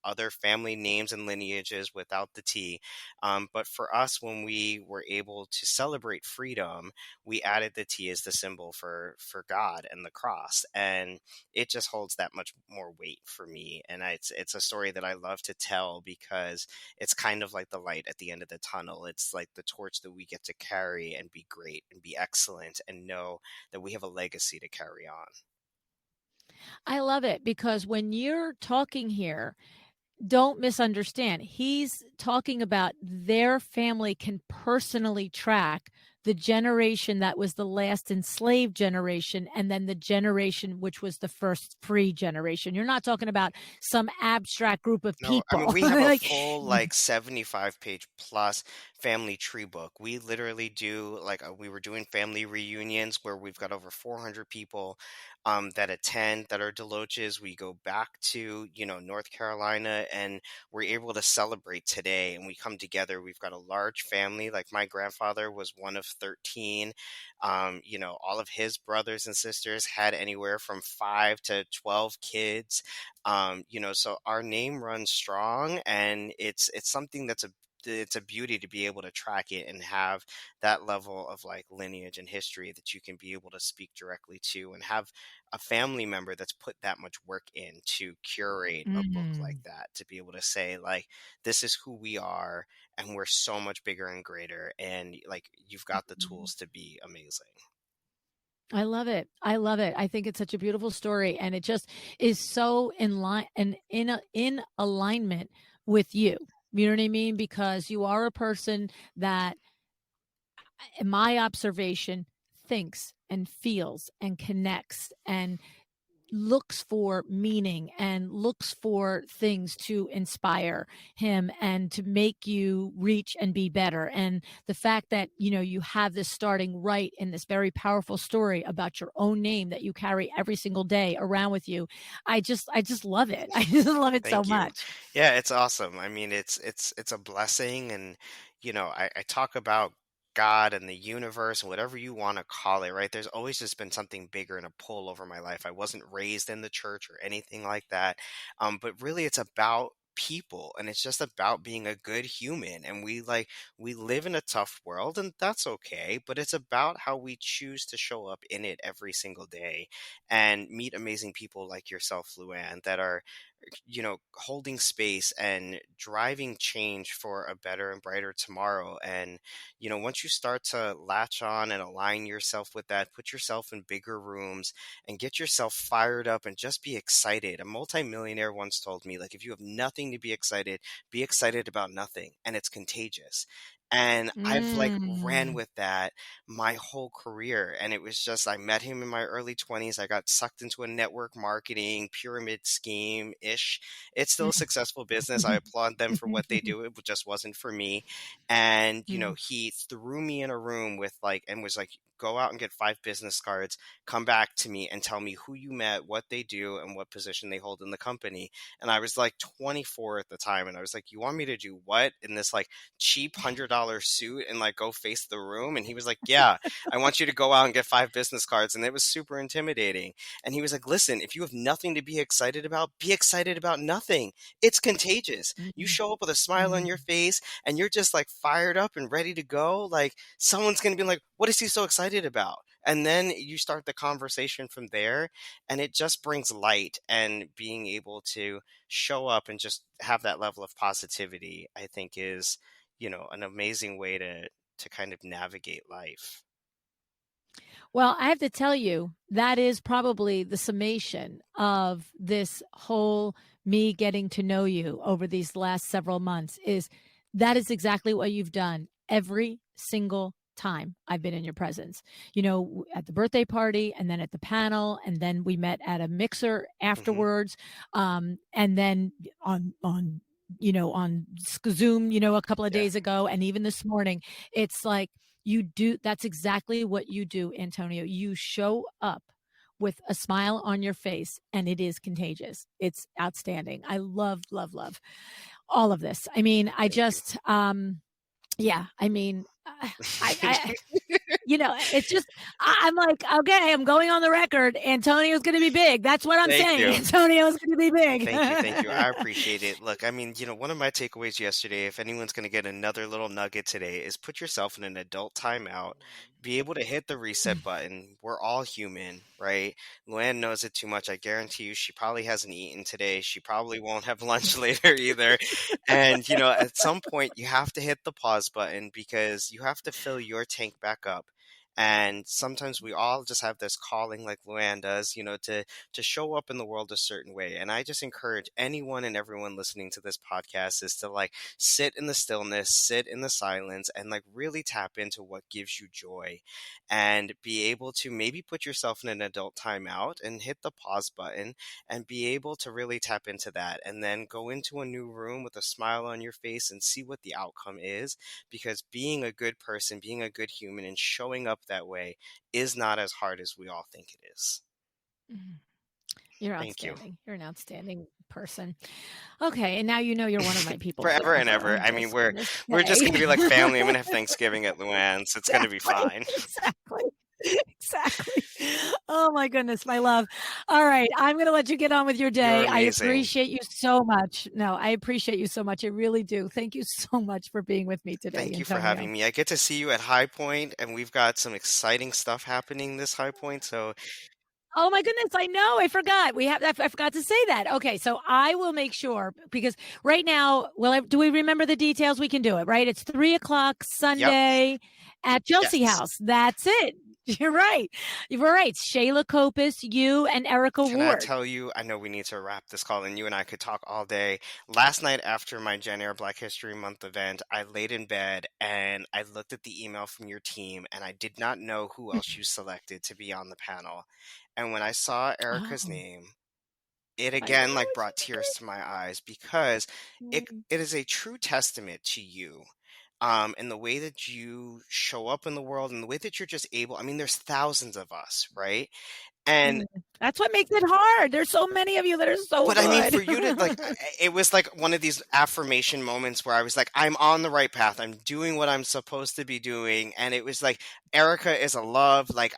other family names and lineages without the T. But for us, when we were able to celebrate freedom, we added the T as the symbol for God and the cross, and it just holds that much more weight for me. And it's a story that I love to tell because it's kind of like the light at the end of the tunnel. It's like the torch that we get to carry and be great and be excellent and know that we have a legacy to carry on. I love it because when you're talking here, don't misunderstand. He's talking about their family can personally track the generation that was the last enslaved generation and then the generation which was the first free generation. You're not talking about some abstract group of No, I mean, people. we have a Like, full like 75-page plus family tree book. We literally do like we were doing family reunions where we've got over 400 people that attend that are Deloaches. We go back to, North Carolina, and we're able to celebrate today, and we come together. We've got a large family. Like my grandfather was one of 13. All of his brothers and sisters had anywhere from 5 to 12 kids. So our name runs strong, and it's something it's a beauty to be able to track it and have that level of like lineage and history that you can be able to speak directly to, and have a family member that's put that much work in to curate a book like mm, that, to be able to say like, this is who we are, and we're so much bigger and greater, and like you've got the mm. tools to be amazing. I love it. I love it. I think it's such a beautiful story, and it just is so in line and in alignment with you. You know what I mean? Because you are a person that, in my observation, thinks and feels and connects and looks for meaning and looks for things to inspire him and to make you reach and be better. And the fact that, you have this starting right in this very powerful story about your own name that you carry every single day around with you. I just love it. I just love it so Thank you. much. Yeah, it's awesome. I mean, it's a blessing, and I talk about God and the universe and whatever you want to call it, right? There's always just been something bigger and a pull over my life. I wasn't raised in the church or anything like that, but really, it's about people, and it's just about being a good human. And we live in a tough world, and that's okay. But it's about how we choose to show up in it every single day, and meet amazing people like yourself, LuAnn, that are holding space and driving change for a better and brighter tomorrow. And, once you start to latch on and align yourself with that, put yourself in bigger rooms and get yourself fired up and just be excited. A multimillionaire once told me, like, if you have nothing to be excited about nothing, and it's contagious. And I've like ran Mm. with that my whole career. And it was just, I met him in my early 20s. I got sucked into a network marketing pyramid scheme ish. It's still a successful business. I applaud them for what they do. It just wasn't for me. And, Mm. he threw me in a room with like, and was like, go out and get 5 business cards, come back to me and tell me who you met, what they do, and what position they hold in the company. And I was like 24 at the time. And I was like, you want me to do what in this like cheap $100 suit and like go face the room? And he was like, yeah, I want you to go out and get 5 business cards. And it was super intimidating. And he was like, listen, if you have nothing to be excited about nothing. It's contagious. You Mm. show up with a smile on Mm. your face and you're just like fired up and ready to go. Like someone's going to be like, what is he so excited about? And then you start the conversation from there, and it just brings light. And being able to show up and just have that level of positivity, I think is, an amazing way to kind of navigate life. Well, I have to tell you, that is probably the summation of this whole me getting to know you over these last several months is that is exactly what you've done every single time I've been in your presence. At the birthday party and then at the panel and then we met at a mixer Hmm. afterwards and then on Zoom, a couple of Yeah. days ago and even this morning. It's like you do that's exactly what you do, Antonio. You show up with a smile on your face and it is contagious. It's outstanding. I love, love, love all of this. I mean, I Thank you. just yeah, I mean, it's just I'm like, okay, I'm going on the record. Antonio's going to be big. That's what I'm Thank saying. you. Antonio's going to be big. Thank you, thank you. I appreciate it. Look, I mean, one of my takeaways yesterday, if anyone's going to get another little nugget today, is put yourself in an adult timeout. Be able to hit the reset button. We're all human, right? LuAnn knows it too much. I guarantee you, she probably hasn't eaten today. She probably won't have lunch later either. And, at some point, you have to hit the pause button because you have to fill your tank back up. And sometimes we all just have this calling, like LuAnn does, to show up in the world a certain way. And I just encourage anyone and everyone listening to this podcast is to like sit in the stillness, sit in the silence, and like really tap into what gives you joy and be able to maybe put yourself in an adult timeout and hit the pause button and be able to really tap into that and then go into a new room with a smile on your face and see what the outcome is. Because being a good person, being a good human, and showing up that way is not as hard as we all think it is. You're Thank you. outstanding. You're an outstanding person. Okay, and now you're one of my people Forever and forever. ever. I'm I mean, just we're gonna we're just say. gonna be like family. I'm gonna have Thanksgiving at LuAnn's. It's gonna be Exactly. fine. Exactly. Exactly. Oh my goodness, my love. All right, I'm going to let you get on with your You're day. I amazing. appreciate you so much. No, I appreciate you so much. I really do. Thank you so much for being with me today, Thank you for Antonio. having me. I get to see you at High Point, and we've got some exciting stuff happening this High Point. So, Oh my goodness, I know. I forgot. I forgot to say that. Okay, so I will make sure because right now, well, do we remember the details? We can do it, right? It's 3 o'clock yep, Sunday at Chelsea yes. House. That's it. You're right. You're right. Shayla Copus, you, and Erica Can I Ward. tell you? I know we need to wrap this call, and you and I could talk all day. Last night, after my Jen Eyre Black History Month event, I laid in bed and I looked at the email from your team, and I did not know who else you selected to be on the panel. And when I saw Erica's Oh, name, it I know. again like Isn't brought tears to my eyes because it it it is a true testament to you. And the way that you show up in the world and the way that you're just able, I mean, there's thousands of us, right? And That's what makes it hard. There's so many of you that are so but I mean, good. for you to like, it was like one of these affirmation moments where I was like, I'm on the right path. I'm doing what I'm supposed to be doing. And it was like, Erica is a love. Like,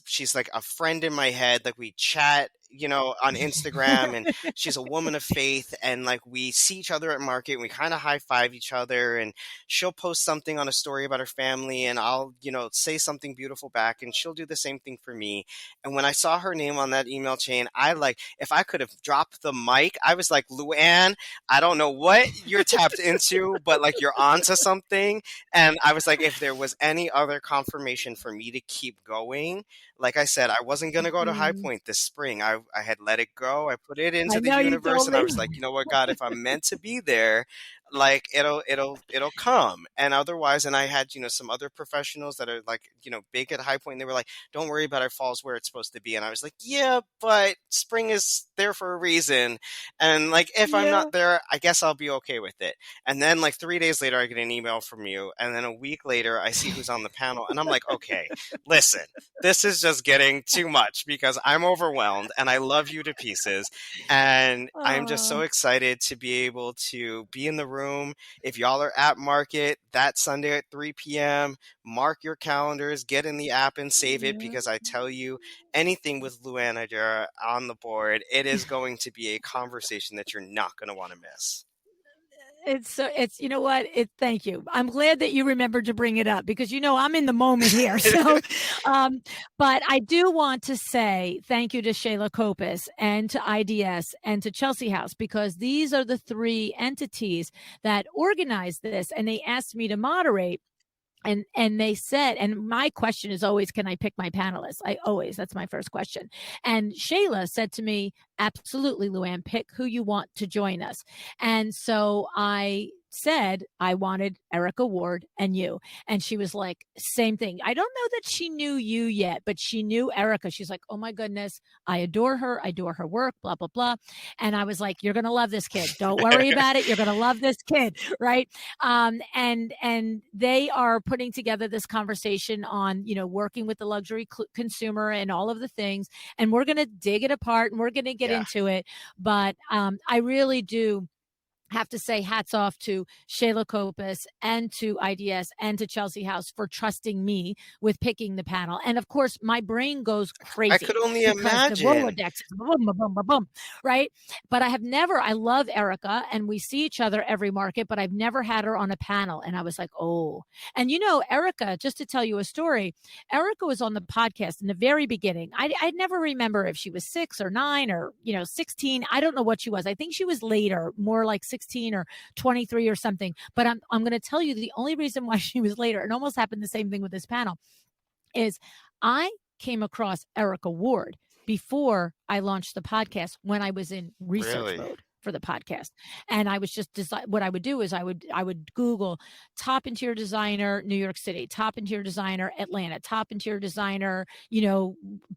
she's like a friend in my head. Like, we chat, on Instagram, and she's a woman of faith. And like, we see each other at market and we kind of high five each other. And she'll post something on a story about her family, and I'll, say something beautiful back. And she'll do the same thing for me. And when I saw her name on that email chain, if I could have dropped the mic, I was like, LuAnn, I don't know what you're tapped into, but like you're onto something. And I was like, if there was any other confirmation for me to keep going, like I said, I wasn't going to go to High Mm, Point this spring. I had let it go. I put it I into the know you universe, told and I me. was like, you know what, God, if I'm meant to be there, like it'll come. And otherwise, and I had, some other professionals that are like, big at High Point, and they were like, don't worry about it, fall's where it's supposed to be. And I was like, yeah, but spring is there for a reason. And like, if I'm Yeah. not there, I guess I'll be okay with it. And then like 3 days later, I get an email from you. And then a week later, I see who's on the panel. And I'm like, okay, listen, this is just getting too much because I'm overwhelmed and I love you to pieces. And I'm just so Oh, excited to be able to be in the room. If y'all are at market that Sunday at 3 p.m., mark your calendars, get in the app and save it, yeah. because I tell you, anything with LuAnn on the board, it is going to be a conversation that you're not going to want to miss. It's you know what? Thank you. I'm glad that you remembered to bring it up because I'm in the moment here. So but I do want to say thank you to Shayla Copus and to IDS and to Chelsea House, because these are the three entities that organized this, and they asked me to moderate. And they said, and my question is always, can I pick my panelists? That's my first question. And Shayla said to me, absolutely, LuAnn, pick who you want to join us. And so I said I wanted Erica Ward and you. And she was like, same thing. I don't know that she knew you yet, but she knew Erica. She's like, oh my goodness, I adore her. I adore her work, blah, blah, blah. And I was like, you're going to love this kid. Don't worry about it. You're going to love this kid. Right. And they are putting together this conversation on, working with the luxury consumer and all of the things. And we're going to dig it apart and we're going to get Yeah. into it. But I really do have to say hats off to Shayla Copus and to IDS and to Chelsea House for trusting me with picking the panel. And of course, my brain goes I crazy could only because the imagine. Rolodex is boom, boom, boom, boom, boom, right? But I love Erica and we see each other every market, but I've never had her on a panel. And I was like, oh. And Erica, just to tell you a story, Erica was on the podcast in the very beginning. I never remember if she was 6 or 9 or, 16. I don't know what she was. I think she was later, more like 16 or 23 or something. But I'm going to tell you the only reason why she was later, and almost happened the same thing with this panel, is I came across Erica Ward before I launched the podcast when I was in research Really? mode for the podcast. And I was just what I would do is I would Google top interior designer New York City, top interior designer Atlanta, top interior designer,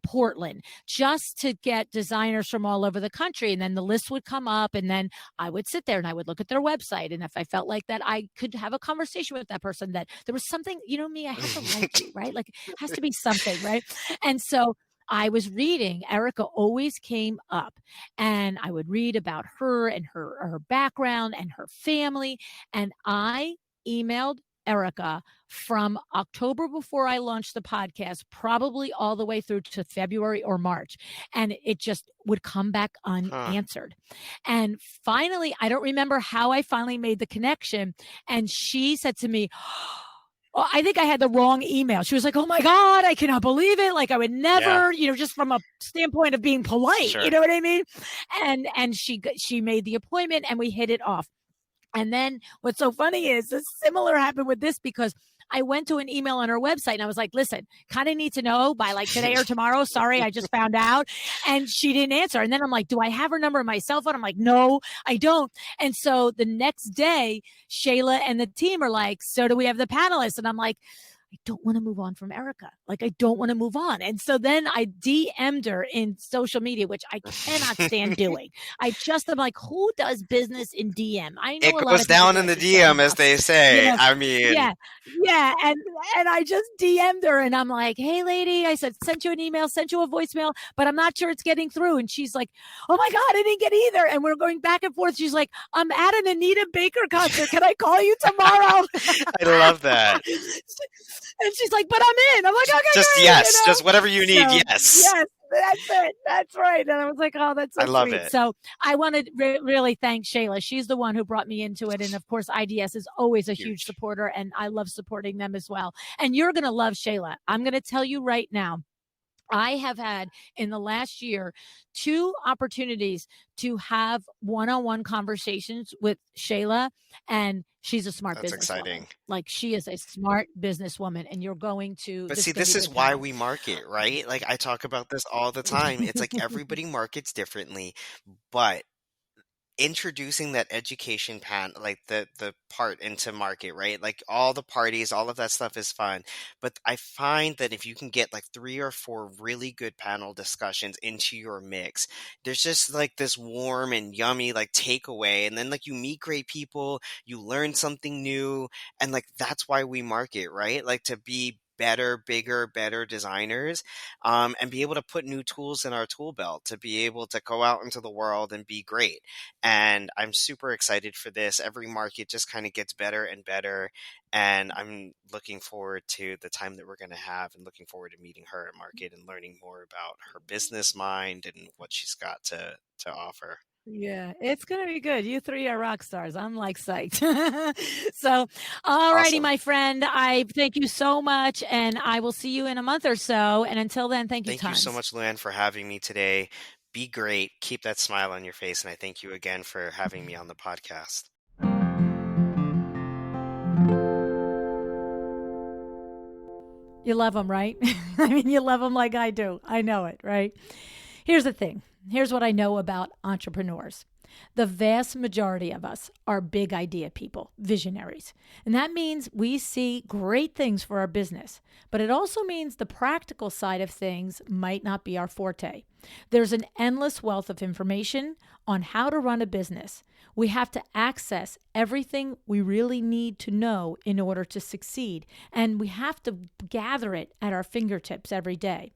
Portland, just to get designers from all over the country. And then the list would come up, and then I would sit there and I would look at their website. And if I felt like that I could have a conversation with that person, that there was something, me, I have to like you, right? Like it has to be something, right? And so I was reading, Erica always came up, and I would read about her and her background and her family. And I emailed Erica from October before I launched the podcast, probably all the way through to February or March. And it just would come back Huh. unanswered. And finally, I don't remember how I finally made the connection. And she said to me, well, I think I had the wrong email. She was like, oh my God, I cannot believe it. Like I would Yeah. never, just from a standpoint of being polite, Sure. you know what I mean? And she made the appointment and we hit it off. And then what's so funny is a similar happened with this, because I went to an email on her website and I was like, listen, kind of need to know by like today or tomorrow. Sorry, I just found out. And she didn't answer. And then I'm like, do I have her number on my cell phone? I'm like, no, I don't. And so the next day, Shayla and the team are like, so do we have the panelists? And I'm like, I don't want to move on from Erica. Like, I don't want to move on. And so then I DM'd her in social media, which I cannot stand doing. I'm like, who does business in DM? I know It a lot goes of people down do. in I the just don't DM, as enough. they say. I mean, Yeah. Yeah. And I just DM'd her and I'm like, hey, lady, I said, sent you an email, sent you a voicemail, but I'm not sure it's getting through. And she's like, oh my God, I didn't get either. And we're going back and forth. She's like, I'm at an Anita Baker concert. Can I call you tomorrow? I love that. And she's like, but I'm in. I'm like, okay, Just great, yes, just whatever you need. So, Yes. yes, that's it. That's right. And I was like, oh, that's so I love sweet. it. So I want to really thank Shayla. She's the one who brought me into it. And of course, IDS is always a huge supporter, and I love supporting them as well. And you're going to love Shayla. I'm going to tell you right now, I have had in the last year 2 opportunities to have one-on-one conversations with Shayla, and she's a smart That's businesswoman. exciting. Like, she is a smart businesswoman, and But this see, is gonna be this a is good why time. we market, right? Like I talk about this all the time. It's like everybody markets differently, but introducing that education pan like the part into market, right? Like all the parties, all of that stuff is fun, but I find that if you can get like 3 or 4 really good panel discussions into your mix, there's just like this warm and yummy like takeaway, and then like you meet great people, you learn something new, and like that's why we market, right? Like to be better, bigger, better designers, and be able to put new tools in our tool belt to be able to go out into the world and be great. And I'm super excited for this. Every market just kind of gets better and better, and I'm looking forward to the time that we're going to have, and looking forward to meeting her at market and learning more about her business mind and what she's got to offer. Yeah, it's gonna be good. You 3 are rock stars. I'm, like, psyched. So, alrighty, Awesome. my friend, I thank you so much, and I will see you in a month or so, and until then, thank you Thank you so tons. much, LuAnn, for having me today. Be great. Keep that smile on your face, and I thank you again for having me on the podcast. You love them, right? I mean, you love them like I do. I know it, right? Here's the thing. Here's what I know about entrepreneurs. The vast majority of us are big idea people, visionaries. And that means we see great things for our business, but it also means the practical side of things might not be our forte. There's an endless wealth of information on how to run a business. We have to access everything we really need to know in order to succeed, and we have to gather it at our fingertips every day.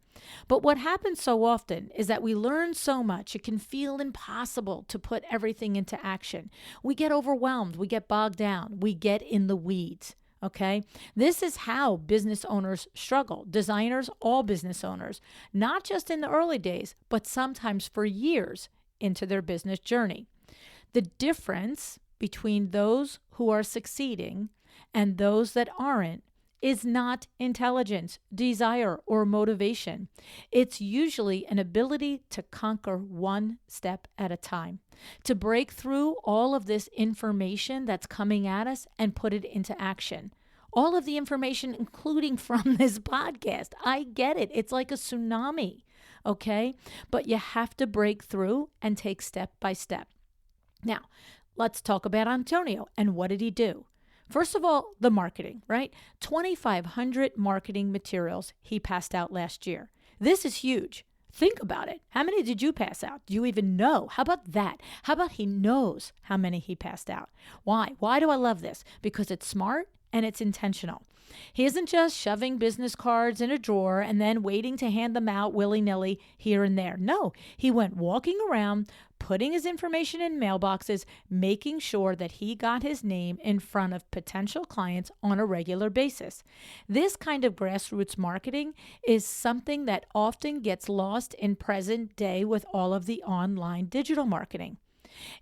But what happens so often is that we learn so much, it can feel impossible to put everything into action. We get overwhelmed, we get bogged down, we get in the weeds. Okay. This is how business owners struggle. Designers, all business owners, not just in the early days, but sometimes for years into their business journey. The difference between those who are succeeding and those that aren't is not intelligence, desire, or motivation. It's usually an ability to conquer one step at a time, to break through all of this information that's coming at us and put it into action. All of the information, including from this podcast. I get it. It's like a tsunami, okay? But you have to break through and take step by step. Now, let's talk about Antonio and what did he do? First of all, the marketing, right? 2,500 marketing materials he passed out last year. This is huge. Think about it. How many did you pass out? Do you even know? How about that? How about he knows how many he passed out? Why? Why do I love this? Because it's smart and it's intentional. He isn't just shoving business cards in a drawer and then waiting to hand them out willy-nilly here and there. No, he went walking around, putting his information in mailboxes, making sure that he got his name in front of potential clients on a regular basis. This kind of grassroots marketing is something that often gets lost in present day with all of the online digital marketing.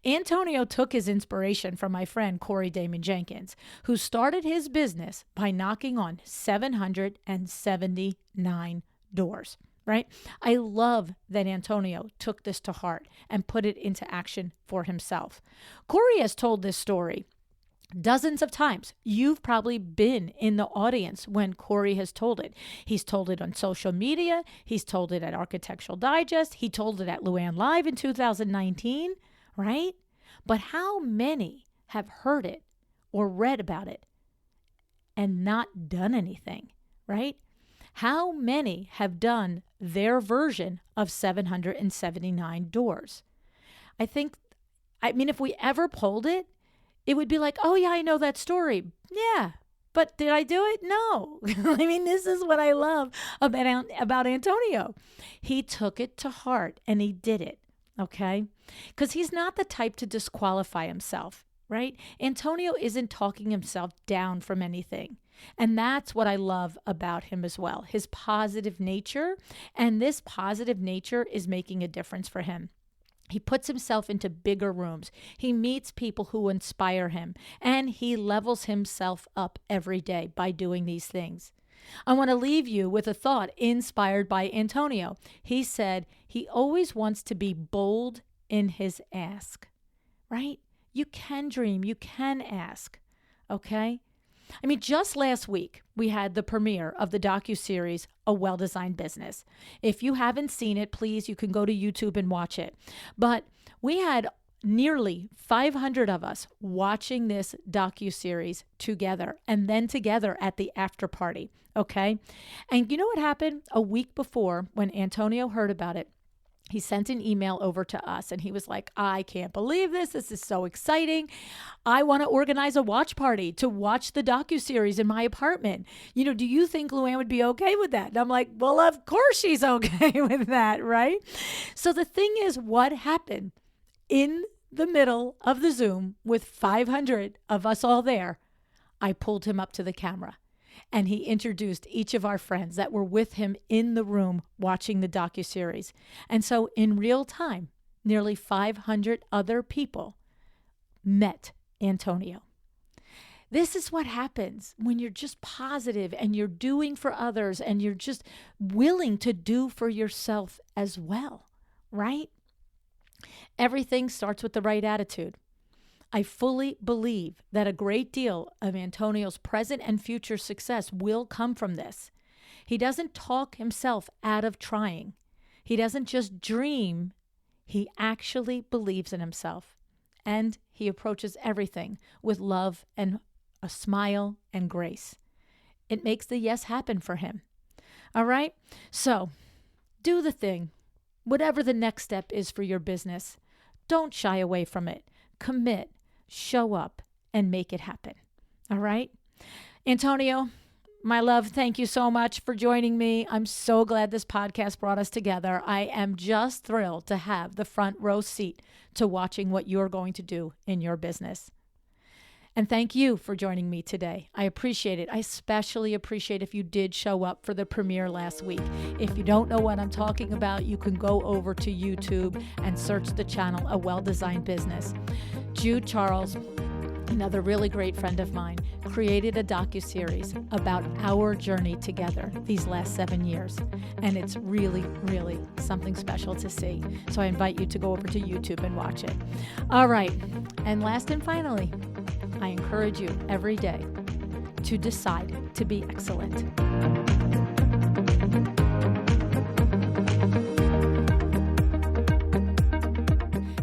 Antonio took his inspiration from my friend Corey Damon Jenkins, who started his business by knocking on 779 doors. Right? I love that Antonio took this to heart and put it into action for himself. Corey has told this story dozens of times. You've probably been in the audience when Corey has told it. He's told it on social media. He's told it at Architectural Digest. He told it at LuAnn Live in 2019, right? But how many have heard it or read about it and not done anything, right? How many have done their version of 779 doors? I mean, if we ever polled it, it would be like, oh, yeah, I know that story. Yeah. But did I do it? No. I mean, this is what I love about Antonio. He took it to heart and he did it. Okay. Because he's not the type to disqualify himself, right? Antonio isn't talking himself down from anything. And that's what I love about him as well, his positive nature. And this positive nature is making a difference for him. He puts himself into bigger rooms. He meets people who inspire him, and he levels himself up every day by doing these things. I want to leave you with a thought inspired by Antonio. He said he always wants to be bold in his ask, right? You can dream, you can ask, okay? I mean, just last week, we had the premiere of the docuseries, A Well-Designed Business. If you haven't seen it, please, you can go to YouTube and watch it. But we had nearly 500 of us watching this docuseries together and then together at the after party, okay? And you know what happened? A week before, when Antonio heard about it, he sent an email over to us and he was like, I can't believe this. This is so exciting. I want to organize a watch party to watch the docuseries in my apartment. You know, do you think LuAnn would be okay with that? And I'm like, well, of course she's okay with that, right? So the thing is, what happened in the middle of the Zoom with 500 of us all there? I pulled him up to the camera. And he introduced each of our friends that were with him in the room watching the docuseries. And so in real time, nearly 500 other people met Antonio. This is what happens when you're just positive and you're doing for others and you're just willing to do for yourself as well, right? Everything starts with the right attitude. I fully believe that a great deal of Antonio's present and future success will come from this. He doesn't talk himself out of trying. He doesn't just dream. He actually believes in himself. And he approaches everything with love and a smile and grace. It makes the yes happen for him. All right? So, do the thing. Whatever the next step is for your business, don't shy away from it. Commit. Show up and make it happen. All right? Antonio, my love, thank you so much for joining me. I'm so glad this podcast brought us together. I am just thrilled to have the front row seat to watching what you're going to do in your business. And thank you for joining me today. I appreciate it. I especially appreciate if you did show up for the premiere last week. If you don't know what I'm talking about, you can go over to YouTube and search the channel, A Well-Designed Business. Jude Charles, another really great friend of mine, created a docuseries about our journey together these last 7 years. And it's really, really something special to see. So I invite you to go over to YouTube and watch it. All right. And last and finally, I encourage you every day to decide to be excellent.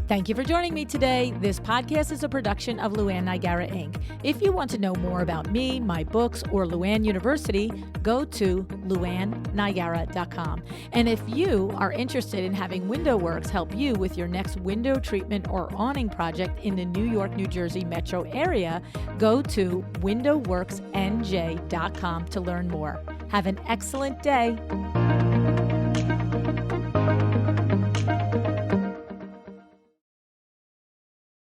Thank you for joining me today. This podcast is a production of LuAnn and Antonio, Inc. If you want to know more about me, my books, or LuAnn University, go to LuAnnNayara.com. And if you are interested in having WindowWorks help you with your next window treatment or awning project in the New York, New Jersey metro area, go to WindowWorksNJ.com to learn more. Have an excellent day.